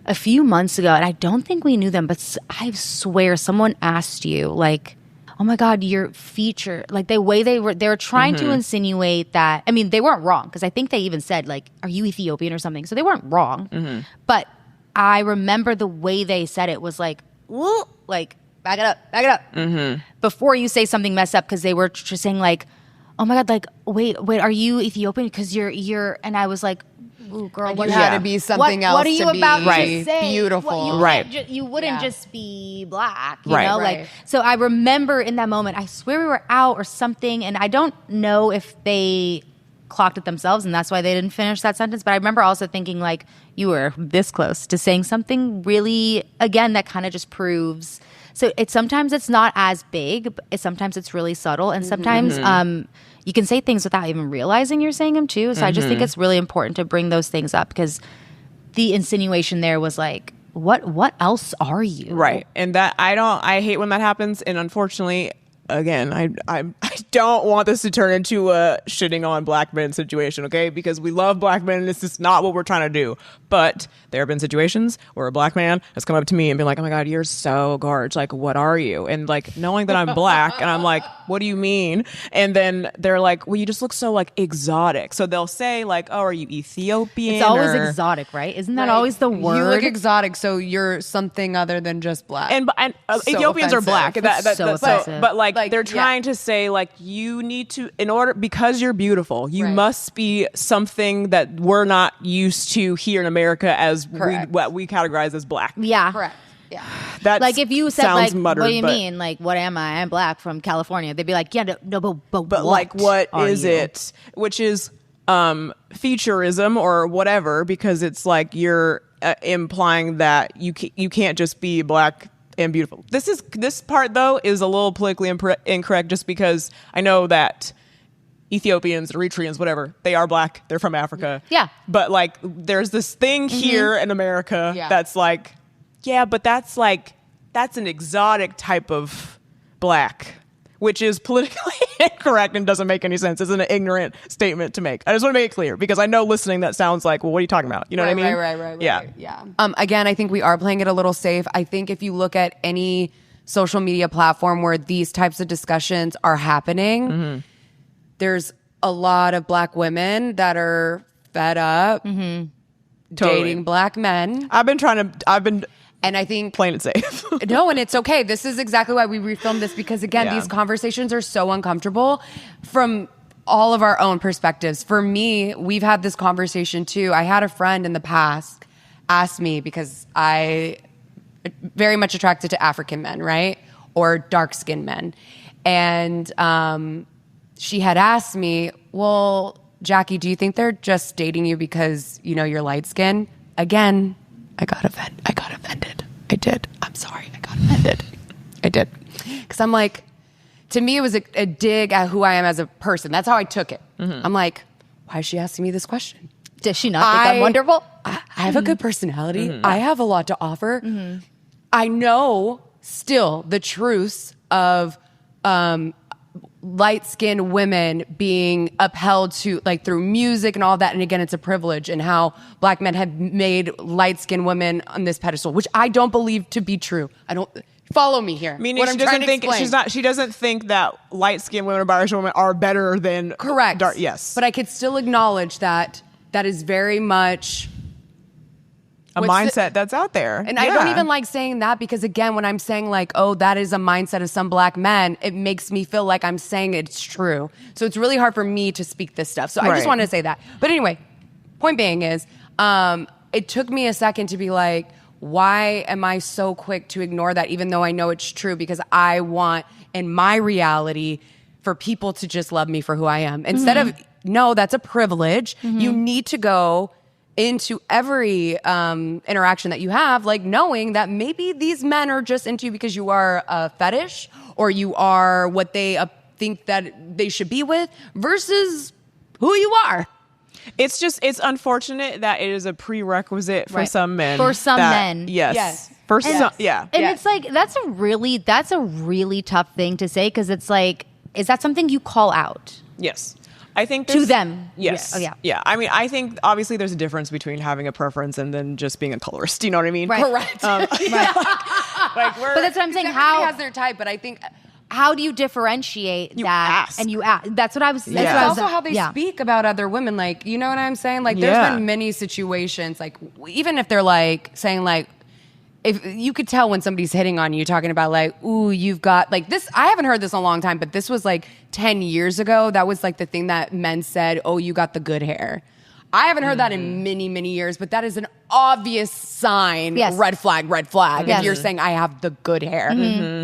a few months ago, and I don't think we knew them, but I swear someone asked you like, oh my God, your feature, like the way they were trying to insinuate that, I mean, they weren't wrong because I think they even said like, are you Ethiopian or something? So they weren't wrong. But I remember the way they said it was like, whoa, like, back it up. Before you say something messed up, because they were just saying like, oh my God, like, wait, are you Ethiopian? Because you're, and I was like, ooh, girl, You had to be something else. What are you to be about to say? beautiful? You wouldn't just be black, you Right. know? Right. Like, so I remember in that moment, I swear we were out or something, and I don't know if they clocked it themselves and that's why they didn't finish that sentence. But I remember also thinking like, you were this close to saying something really, again, that kind of just proves. So sometimes it's not as big, but sometimes it's really subtle, and sometimes you can say things without even realizing you're saying them too. So I just think it's really important to bring those things up because the insinuation there was like, what else are you? Right. And that I hate when that happens. And unfortunately, again, I don't want this to turn into a shitting on black men situation, okay? Because we love black men and this is not what we're trying to do. But there have been situations where a black man has come up to me and been like, oh my God, you're so gorgeous. Like, what are you? And like knowing that I'm black and I'm like, what do you mean? And then they're like, well, you just look so like exotic. So they'll say like, oh, are you Ethiopian? It's always exotic, right? Isn't that always the word? You look exotic, so you're something other than just black. And So Ethiopians are offensive. black. So offensive. But like they're yeah. trying to say like you need to, in order, because you're beautiful, you Right. must be something that we're not used to here in America as what we categorize as black. Yeah. Correct. Yeah. That Like if you said sounds like, muttered, what do you but, mean? Like, what am I? I'm black from California. They'd be like, yeah, no, but like what are is you? it? Which is featurism or whatever, because it's like you're implying that you can't just be black and beautiful. This part though is a little politically incorrect, just because I know that Ethiopians, Eritreans, whatever, they are black. They're from Africa. Yeah. But like, there's this thing here in America that's like, yeah, but that's an exotic type of black, which is politically incorrect and doesn't make any sense. It's an ignorant statement to make. I just want to make it clear because I know listening that sounds like, well, what are you talking about? You know what I mean? Right. Yeah. Again, I think we are playing it a little safe. I think if you look at any social media platform where these types of discussions are happening, there's a lot of black women that are fed up dating black men. I've been And I think playing it safe. no, and it's okay. This is exactly why we refilmed this, because again, these conversations are so uncomfortable from all of our own perspectives. For me, we've had this conversation too. I had a friend in the past ask me, because I very much attracted to African men, right? Or dark-skinned men. And she had asked me, well, Jackie, do you think they're just dating you because, you know, you're light-skinned? Again, I got offended. I did. I'm sorry. I got offended. I did. Because I'm like, to me, it was a dig at who I am as a person. That's how I took it. I'm like, why is she asking me this question? Does she not think I'm wonderful? I have a good personality. I have a lot to offer. I know still the truths of light-skinned women being upheld to, like, through music and all that. And again, it's a privilege, and how black men have made light-skinned women on this pedestal, which I don't believe to be true. I don't follow me here. Meaning she doesn't think she doesn't think that light-skinned women or biracial women are better than correct. Dark. Yes, but I could still acknowledge that that is very much a mindset that's out there. And I don't even like saying that because, again, when I'm saying like, oh, that is a mindset of some black men, it makes me feel like I'm saying it's true. So it's really hard for me to speak this stuff. So I just wanted to say that. But anyway, point being is, it took me a second to be like, why am I so quick to ignore that even though I know it's true? Because I want, in my reality, for people to just love me for who I am. Instead of, no, that's a privilege. You need to go into every interaction that you have, like knowing that maybe these men are just into you because you are a fetish or you are what they think that they should be with versus who you are. It's unfortunate that it is a prerequisite for some men. For some men. Yes. For some, yeah. And it's like, that's a really tough thing to say because it's like, is that something you call out? Yes. I think to them. Yes. Yeah. I mean, I think obviously there's a difference between having a preference and then just being a colorist. You know what I mean? Right. Correct. But that's what I'm saying. Everybody has their type, but I think how do you differentiate you that? Ask. And you ask. That's what I was. It's also how they speak about other women. Like, you know what I'm saying? Like, there's been many situations. Like, even if they're like saying like, if you could tell when somebody's hitting on you, talking about like, ooh, you've got like this. I haven't heard this in a long time, but this was like 10 years ago. That was like the thing that men said, oh, you got the good hair. I haven't heard that in many, many years, but that is an obvious sign. Yes. Red flag, red flag. Yes. If you're saying I have the good hair,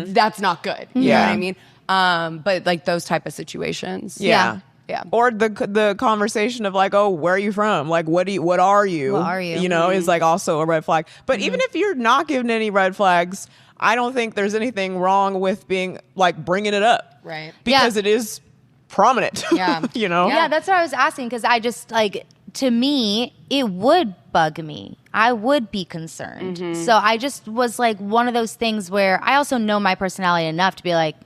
that's not good. You know what I mean? But like those type of situations. Yeah. Yeah. Or the conversation of like, oh, where are you from? Like, what are you? What are you? You know, is like also a red flag. But even if you're not given any red flags, I don't think there's anything wrong with being like bringing it up. Right. Because it is prominent. Yeah. You know? Yeah, that's what I was asking because I just like, to me, it would bug me. I would be concerned. So I just was like one of those things where I also know my personality enough to be like,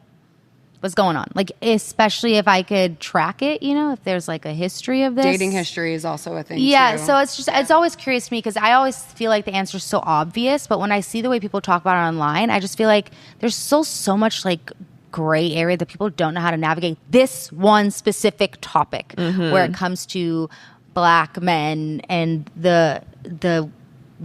what's going on? Like, especially if I could track it, you know, if there's like a history of this. Dating history is also a thing. Yeah, too. so it's always curious to me because I always feel like the answer is so obvious, but when I see the way people talk about it online, I just feel like there's still so much like gray area that people don't know how to navigate this one specific topic where it comes to black men and the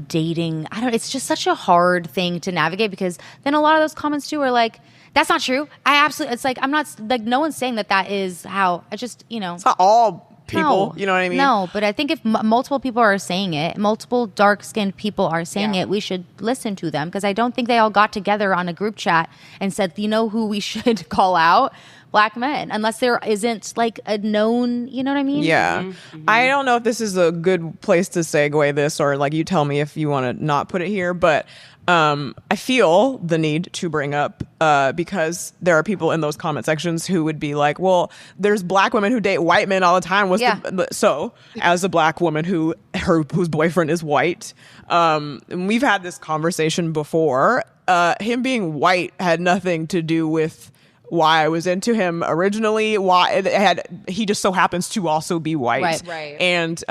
dating. It's just such a hard thing to navigate because then a lot of those comments too are like, that's not true. It's like, I'm not, like, no one's saying that is how, I just, you know. It's not all people, you know what I mean? No, but I think if multiple people are saying it, multiple dark-skinned people are saying it, we should listen to them because I don't think they all got together on a group chat and said, you know who we should call out? Black men, unless there isn't like a known, you know what I mean? Yeah. I don't know if this is a good place to segue this or like you tell me if you want to not put it here, but I feel the need to bring up because there are people in those comment sections who would be like, well, there's black women who date white men all the time. So as a black woman whose boyfriend is white, and we've had this conversation before, him being white had nothing to do with why I was into him originally, he just so happens to also be white. Right. And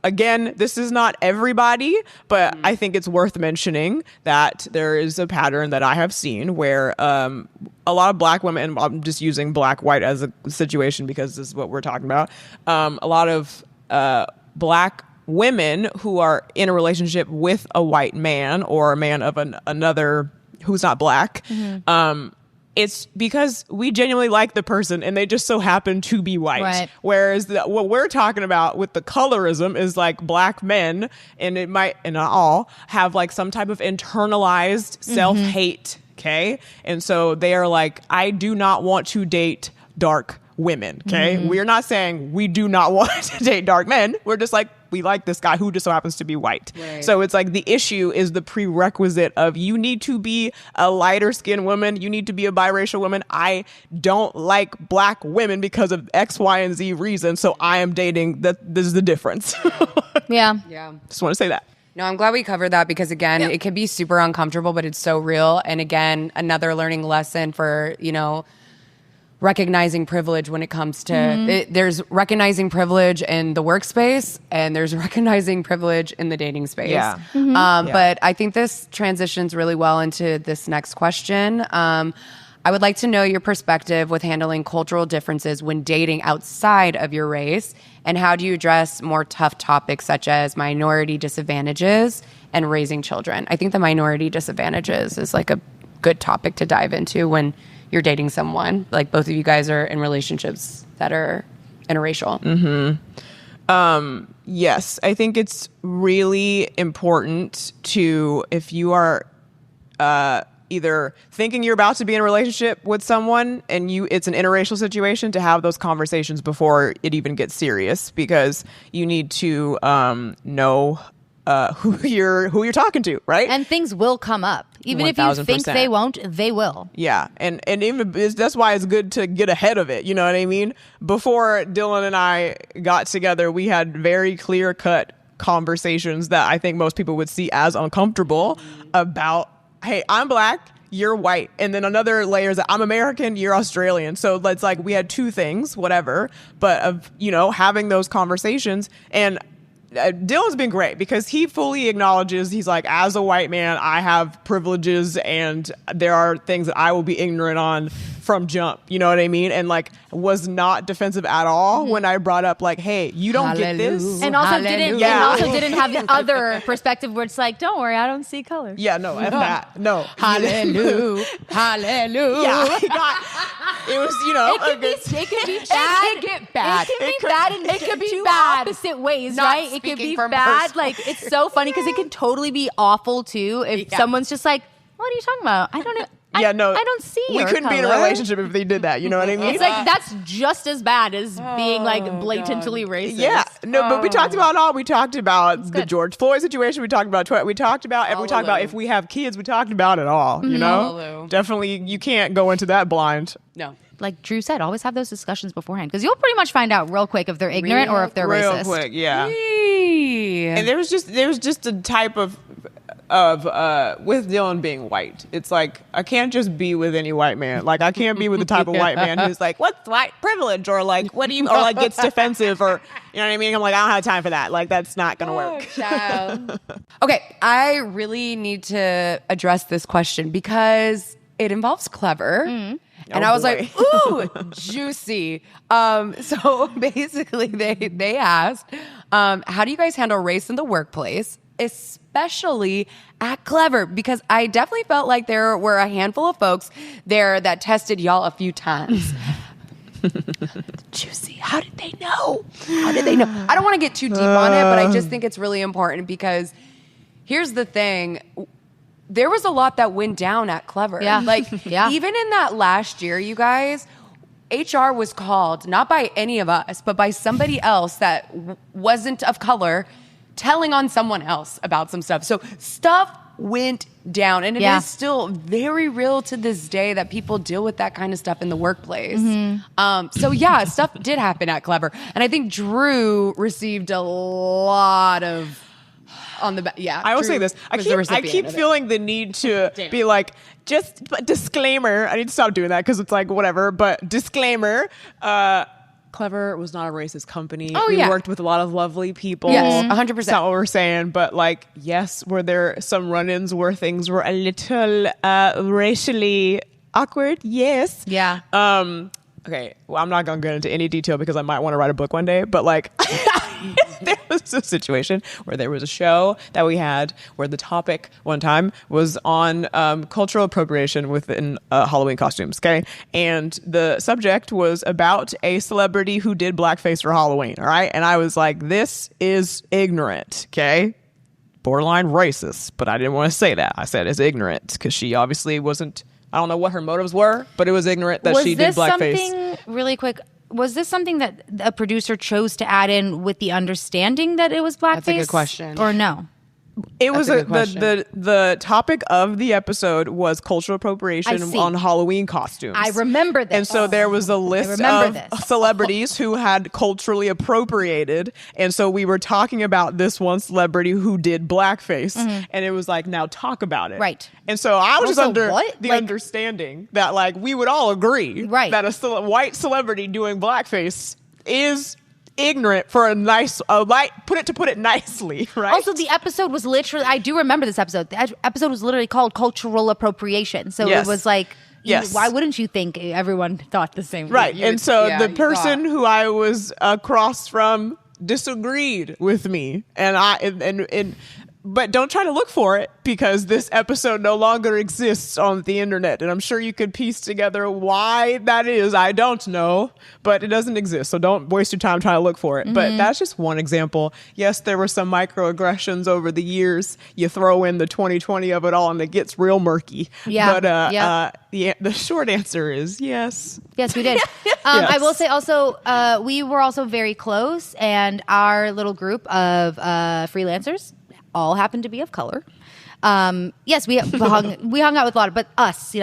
again, this is not everybody, but I think it's worth mentioning that there is a pattern that I have seen where a lot of black women, and I'm just using black white as a situation because this is what we're talking about, a lot of black women who are in a relationship with a white man or a man of another who's not black, it's because we genuinely like the person and they just so happen to be white. Right. Whereas what we're talking about with the colorism is like black men, and it might, and not all, have like some type of internalized self-hate. Okay. And so they are like, I do not want to date dark women. Okay. We're not saying we do not want to date dark men. We're just like, we like this guy who just so happens to be white. Right. So it's like the issue is the prerequisite of you need to be a lighter skinned woman. You need to be a biracial woman. I don't like black women because of X, Y, and Z reasons. So I am dating this is the difference. Yeah. Just want to say that. No, I'm glad we covered that because, again, it can be super uncomfortable, but it's so real. And again, another learning lesson for, you know, recognizing privilege when it comes to there's recognizing privilege in the workspace and there's recognizing privilege in the dating space. Yeah. But I think this transitions really well into this next question. I I would like to know your perspective with handling cultural differences when dating outside of your race, and how do you address more tough topics such as minority disadvantages and raising children? I think the minority disadvantages is like a good topic to dive into when you're dating someone. Like both of you guys are in relationships that are interracial. Yes, I think it's really important to, if you are either thinking you're about to be in a relationship with someone and it's an interracial situation, to have those conversations before it even gets serious, because you need to know who you're talking to, right? And things will come up. Even if you 1000%. think they won't, they will. Yeah, and even that's why it's good to get ahead of it. You know what I mean? Before Dylan and I got together, we had very clear-cut conversations that I think most people would see as uncomfortable about, hey, I'm black, you're white. And then another layer is that I'm American, you're Australian. So it's like we had two things, whatever, but of, having those conversations. And Dylan's been great because he fully acknowledges, he's like, as a white man, I have privileges and there are things that I will be ignorant on from jump. You know what I mean? And like was not defensive at all when I brought up like, hey, you don't get this. And also didn't have the other perspective where it's like, don't worry, I don't see color. Yeah, no, F that. No. Hallelujah. Hallelujah. Yeah, it was, It could be bad. It could get bad. It could be bad in it could be two bad. opposite ways, Not right? It could speaking be from bad. personal- Like, it's so funny because it can totally be awful too if someone's just like, what are you talking about? I don't know. I don't see we your couldn't be in a color. relationship if they did that. You know what I mean? It's like that's just as bad as being like blatantly racist. Yeah, no, but we talked about it all. We talked about the George Floyd situation. We talked about we talked about if we have kids. We talked about it all. You know, definitely you can't go into that blind. No. Like Drew said, always have those discussions beforehand because you'll pretty much find out real quick if they're ignorant or if they're racist. Real quick, yeah. Hey. And there was just a type of with Dylan being white, it's like I can't just be with any white man. Like I can't be with the type of white man who's like, what's white privilege, or like what do you, or like gets defensive, or you know what I mean? I'm like, I don't have time for that. Like that's not gonna work. Child. Okay, I really need to address this question because it involves Clevver. And I was like, ooh, juicy. So basically they asked, how do you guys handle race in the workplace, especially at Clevver? Because I definitely felt like there were a handful of folks there that tested y'all a few times. Juicy. How did they know? How did they know? I don't want to get too deep on it, but I just think it's really important because here's the thing. There was a lot that went down at Clevver. Yeah. Like, even in that last year, you guys, HR was called, not by any of us, but by somebody else that wasn't of color, telling on someone else about some stuff. So stuff went down. And it is still very real to this day that people deal with that kind of stuff in the workplace. So yeah, stuff did happen at Clevver. And I think Drew received a lot of... on the back, yeah. I will say this. I keep feeling the need to be like, just disclaimer. I need to stop doing that because it's like whatever. But disclaimer. Clevver was not a racist company. We worked with a lot of lovely people. Yes, 100%. That's not what we're saying. But like, yes, were there some run-ins where things were a little racially awkward? Yes. Yeah. Okay. Well, I'm not gonna get into any detail because I might want to write a book one day. But like. There was a situation where there was a show that we had where the topic one time was on cultural appropriation within Halloween costumes, okay? And the subject was about a celebrity who did blackface for Halloween, all right? And I was like, this is ignorant, okay? Borderline racist, but I didn't want to say that. I said it's ignorant because she obviously wasn't, I don't know what her motives were, but it was ignorant that she did blackface. Was this something, really quick, was this something that a producer chose to add in with the understanding that it was blackface? That's a good question. Or no? It was the topic of the episode was cultural appropriation on Halloween costumes. I remember this. And so there was a list of celebrities who had culturally appropriated. And so we were talking about this one celebrity who did blackface. And it was like, now talk about it. Right. And so I was just under the like, understanding that like we would all agree that a white celebrity doing blackface is ignorant for put it nicely, right? Also, the episode was literally, I do remember this episode. The episode was literally called Cultural Appropriation. So it was like, Yes. Why wouldn't you think everyone thought the same? Right. You And would- so yeah, the you person thought. who I was across from disagreed with me, but don't try to look for it, because this episode no longer exists on the internet, and I'm sure you could piece together why that is. I don't know, but it doesn't exist, so don't waste your time trying to look for it. But that's just one example. Yes, there were some microaggressions over the years. You throw in the 2020 of it all and it gets real murky. Yeah. But the short answer is yes. Yes, we did. I will say also, we were also very close, and our little group of freelancers all happened to be of color. Yes, we hung out with a lot of, but us,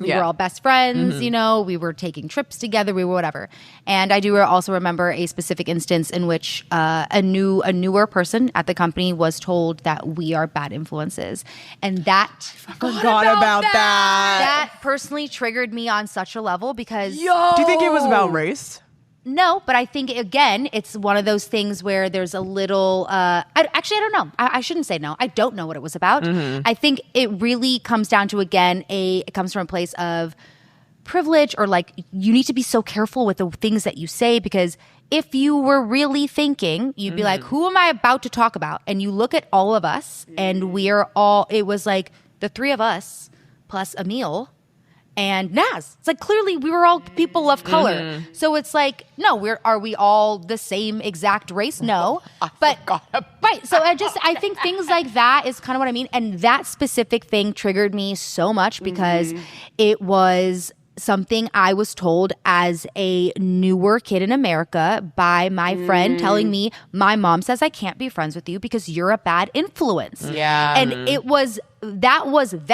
we were all best friends, we were taking trips together, we were whatever. And I do also remember a specific instance in which a newer person at the company was told that we are bad influences. And that Forgot about that. that personally triggered me on such a level because Do you think it was about race? no, but I think, again, it's one of those things where there's a little... I don't know. I shouldn't say no. I don't know what it was about. I think it really comes down to, again, it comes from a place of privilege, or like, you need to be so careful with the things that you say, because if you were really thinking, you'd be like, who am I about to talk about? And you look at all of us, and it was like the three of us plus Emil and Naz. It's like, clearly we were all people of color. So it's like, no, are we all the same exact race? No. But right. So I think things like that is kind of what I mean. And that specific thing triggered me so much because it was something I was told as a newer kid in America by my friend telling me, my mom says I can't be friends with you because you're a bad influence. Yeah. And it was racism,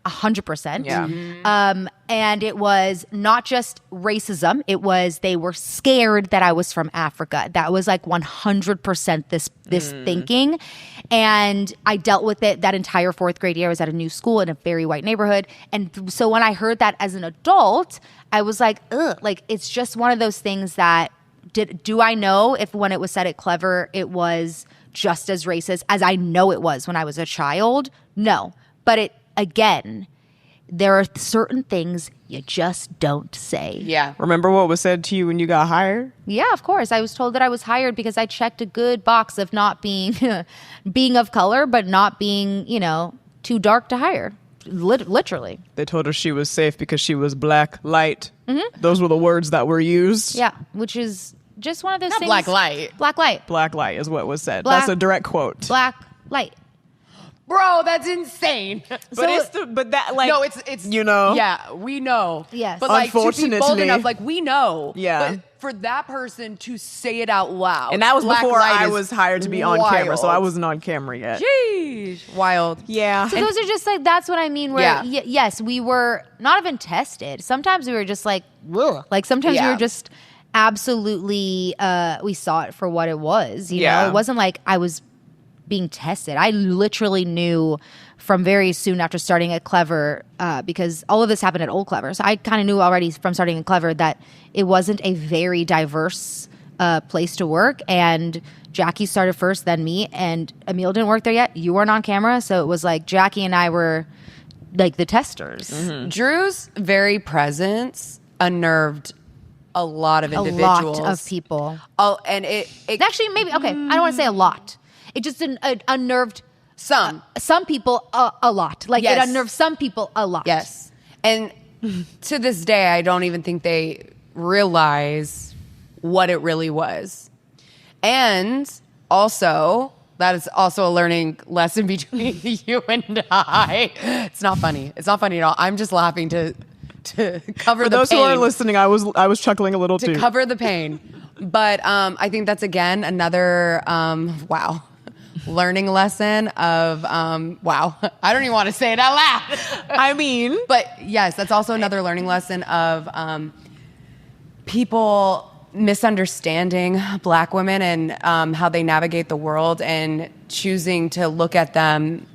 100%. Yeah. And it was not just racism. It was, they were scared that I was from Africa. That was like 100% this thinking. And I dealt with it that entire fourth grade year. I was at a new school in a very white neighborhood. And so when I heard that as an adult, I was like, ugh, like, it's just one of those things that, do I know if when it was said at Clevver, it was just as racist as I know it was when I was a child? No. But again, there are certain things you just don't say. Yeah. Remember what was said to you when you got hired? Yeah, of course. I was told that I was hired because I checked a good box of not being being of color, but not being, too dark to hire. Literally. They told her she was safe because she was black light. Those were the words that were used. Yeah, which is just one of those Not things. black light. Black light. Black light is what was said. Black- That's a direct quote. Black light. Bro, that's insane. But that No, it's Yeah, we know. Yes. But like, to be bold Unfortunately. enough, like, we know. Yeah. But for that person to say it out loud. And that was black before light I is was hired to be on wild. camera, so I wasn't on camera yet. Jeez. Wild. Yeah. So those are just like, that's what I mean, where Yeah. yes, we were not even tested. Sometimes we were just like, ugh. Like sometimes we Yeah. were just absolutely, we saw it for what it was. You Yeah. know, it wasn't like I was being tested. I literally knew from very soon after starting at Clevver, because all of this happened at old Clevver. So I kind of knew already from starting at Clevver that it wasn't a very diverse place to work. And Jackie started first, then me, and Emil didn't work there yet. You weren't on camera. So it was like Jackie and I were like the testers. Drew's very presence unnerved a lot of A individuals. lot of people. Oh, and it Actually, maybe, okay, I don't want to say a lot. It just unnerved some. some people a lot. Like Yes. it unnerved some people a lot. Yes. And to this day, I don't even think they realize what it really was. And also, that is also a learning lesson between you and I. It's not funny. It's not funny at all. I'm just laughing to cover For the those pain. who are listening, I was chuckling a little To too. cover the pain. But I think that's, again, another, learning lesson of, wow. I don't even want to say it out loud. I mean, But yes, that's also another learning lesson of people misunderstanding Black women and how they navigate the world and choosing to look at them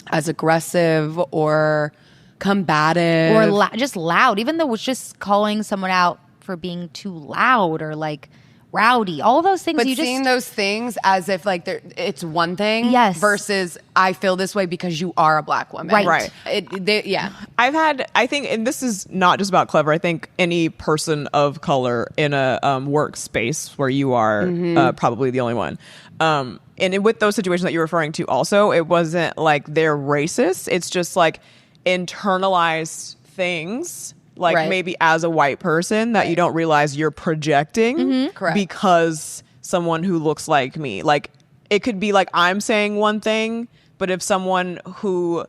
as aggressive or combative. Or just loud. Even though it's just calling someone out for being too loud or like rowdy. All those things. But you seeing just those things as if like it's one thing, Yes. versus I feel this way because you are a Black woman, Right. Yeah. I think, and this is not just about Clevver. I think any person of color in a workspace where you are probably the only one. And with those situations that you're referring to, also, it wasn't like they're racist. It's just like internalized things. Like Right. maybe as a white person that you don't realize you're projecting Correct. because someone who looks like me. Like it could be like I'm saying one thing, but if someone who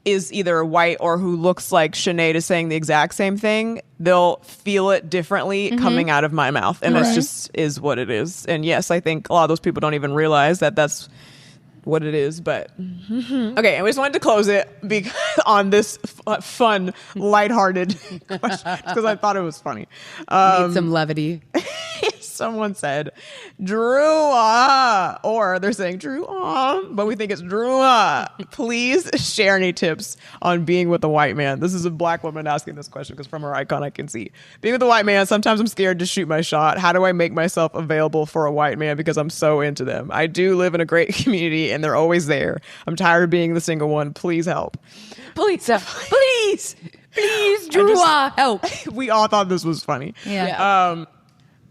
is either white or who looks like Sinead is saying the exact same thing, they'll feel it differently coming out of my mouth. And that's just is what it is. And yes, I think a lot of those people don't even realize that that's what it is, but okay. And we just wanted to close it on this fun, lighthearted question because I thought it was funny. Need some levity. Someone said Drew, or they're saying Drew, but we think it's Drew. Please share any tips on being with a white man. This is a Black woman asking this question because from her icon I can see being with a white man. Sometimes I'm scared to shoot my shot. How do I make myself available for a white man because I'm so into them? I do live in a great community and they're always there. I'm tired of being the single one. Please help. Please, Drew, help. We all thought this was funny. Yeah.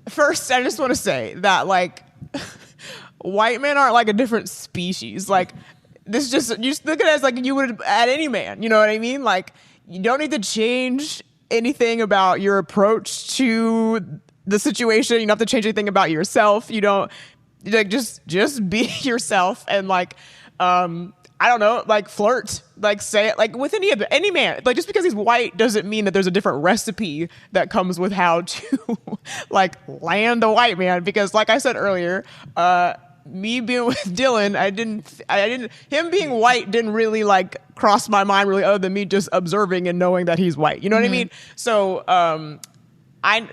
First, I just want to say that like white men aren't like a different species. Like this, just you just look at it as like you would at any man. You know what I mean? Like you don't need to change anything about your approach to the situation. You don't have to change anything about yourself. You don't like just be yourself and like I don't know, like flirt, like say it, like with any man. Like just because he's white doesn't mean that there's a different recipe that comes with how to like land a white man. Because like I said earlier, me being with Dylan, him being white didn't really like cross my mind really, other than me just observing and knowing that he's white. You know what I mean? So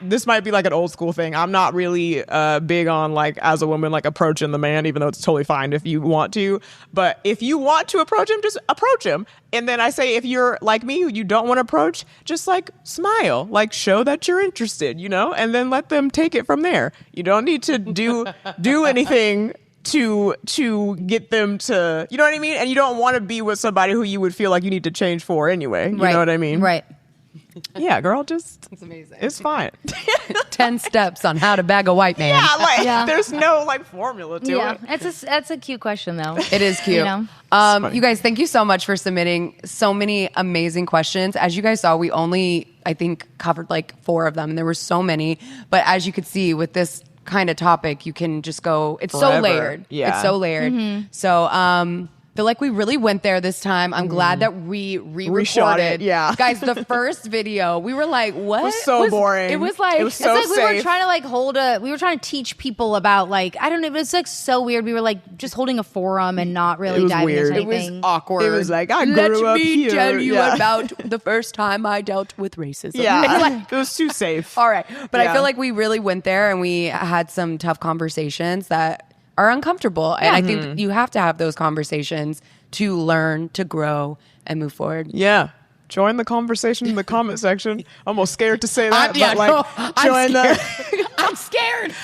this might be like an old school thing. I'm not really big on like as a woman like approaching the man, even though it's totally fine if you want to. But if you want to approach him, just approach him. And then I say if you're like me, you don't want to approach, just like smile, like show that you're interested, you know, and then let them take it from there. You don't need to do anything to get them to, you know what I mean? And you don't want to be with somebody who you would feel like you need to change for anyway. You know what I mean? Right. Yeah, girl, just It's amazing. it's fine. 10 steps on how to bag a white man. There's no like formula to it. That's a cute question though. It is cute. You know? You guys, thank you so much for submitting so many amazing questions. As you guys saw, we only, I think, covered like 4 of them. And there were so many. But as you could see with this kind of topic, you can just go, it's Forever. so layered. Yeah. It's so layered. So, feel like we really went there this time. I'm glad that we Reshot it, yeah. Guys, the first video, we were like, what? It was so boring. It was like, It was so It's like safe. we were trying to like we were trying to teach people about like, I don't know, it was like so weird. We were like just holding a forum and not really It was diving weird. into It was anything. awkward. It was like, I grew Let up me here. tell you Yeah. about the first time I dealt with racism. Yeah, it was too safe. All right. But Yeah. I feel like we really went there and we had some tough conversations that are uncomfortable. And I think you have to have those conversations to learn, to grow, and move forward. Yeah. Join the conversation in the comment section. I'm almost scared to say that, Yeah, but like, no, join I'm scared.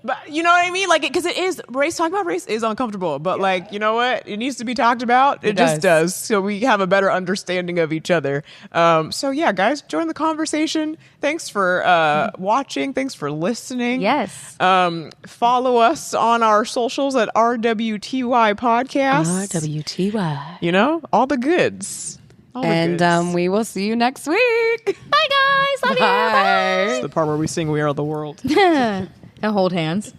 But you know what I mean? Like, because it is talking about race is uncomfortable, but like, you know what? It needs to be talked about. It just does. So we have a better understanding of each other. So yeah, guys, join the conversation. Thanks for watching. Thanks for listening. Yes. Follow us on our socials at RWTY Podcast. RWTY. You know, all the goods. All the And goods. we will see you next week. Bye guys. Love you. Bye. It's the part where we sing "We Are the World." And hold hands.